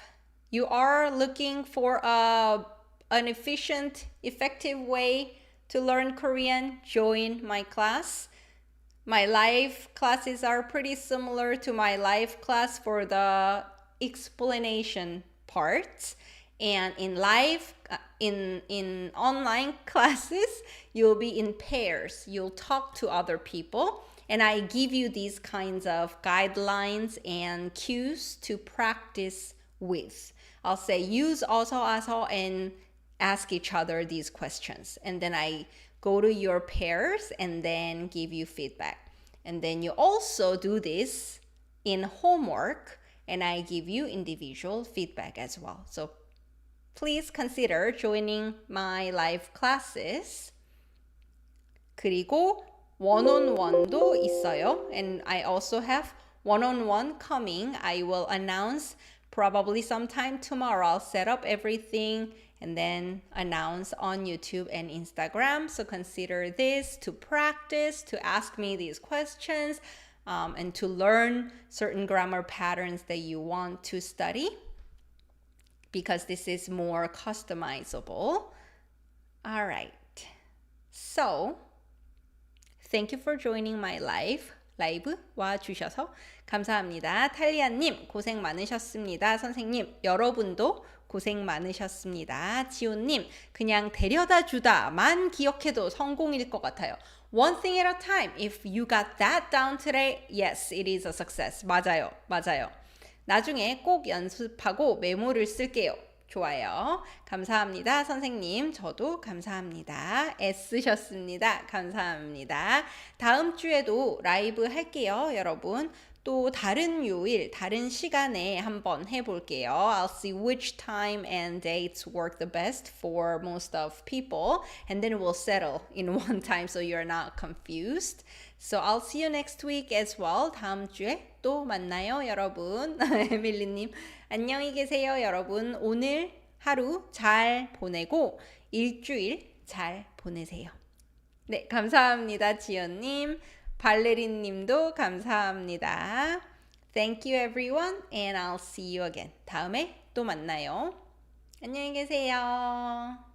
you are looking for an efficient, effective way to learn Korean, join my class. My live classes are pretty similar to my live class for the explanation part. And in live, in online classes, you'll be in pairs. You'll talk to other people. And I give you these kinds of guidelines and cues to practice with. I'll say use also and ask each other these questions. And then I go to your pairs and then give you feedback. And then you also do this in homework and I give you individual feedback as well. So please consider joining my live classes. 그리고 one-on-one도 있어요. And I also have one-on-one coming. I will announce probably sometime tomorrow. I'll set up everything and then announce on YouTube and Instagram. So consider this to practice, to ask me these questions, and to learn certain grammar patterns that you want to study, because this is more customizable. All right. So thank you for joining my 라이브 와주셔서 감사합니다. 탈리아님 고생 많으셨습니다. 선생님 여러분도 고생 많으셨습니다. 지호님 그냥 데려다 주다만 기억해도 성공일 것 같아요. One thing at a time. If you got that down today, yes, it is a success. 맞아요. 나중에 꼭 연습하고 메모를 쓸게요. 좋아요. 감사합니다. 선생님, 저도 감사합니다. 애쓰셨습니다. 감사합니다. 다음 주에도 라이브 할게요, 여러분. 또 다른 요일, 다른 시간에 한번 해볼게요. I'll see which time and dates work the best for most of people. And then we'll settle in one time so you're not confused. So I'll see you next week as well. 다음 주에 또 만나요, 여러분. 에밀리님, 안녕히 계세요, 여러분. 오늘 하루 잘 보내고 일주일 잘 보내세요. 네, 감사합니다, 지연님. 발레린님도 감사합니다. Thank you, everyone, and I'll see you again. 다음에 또 만나요. 안녕히 계세요.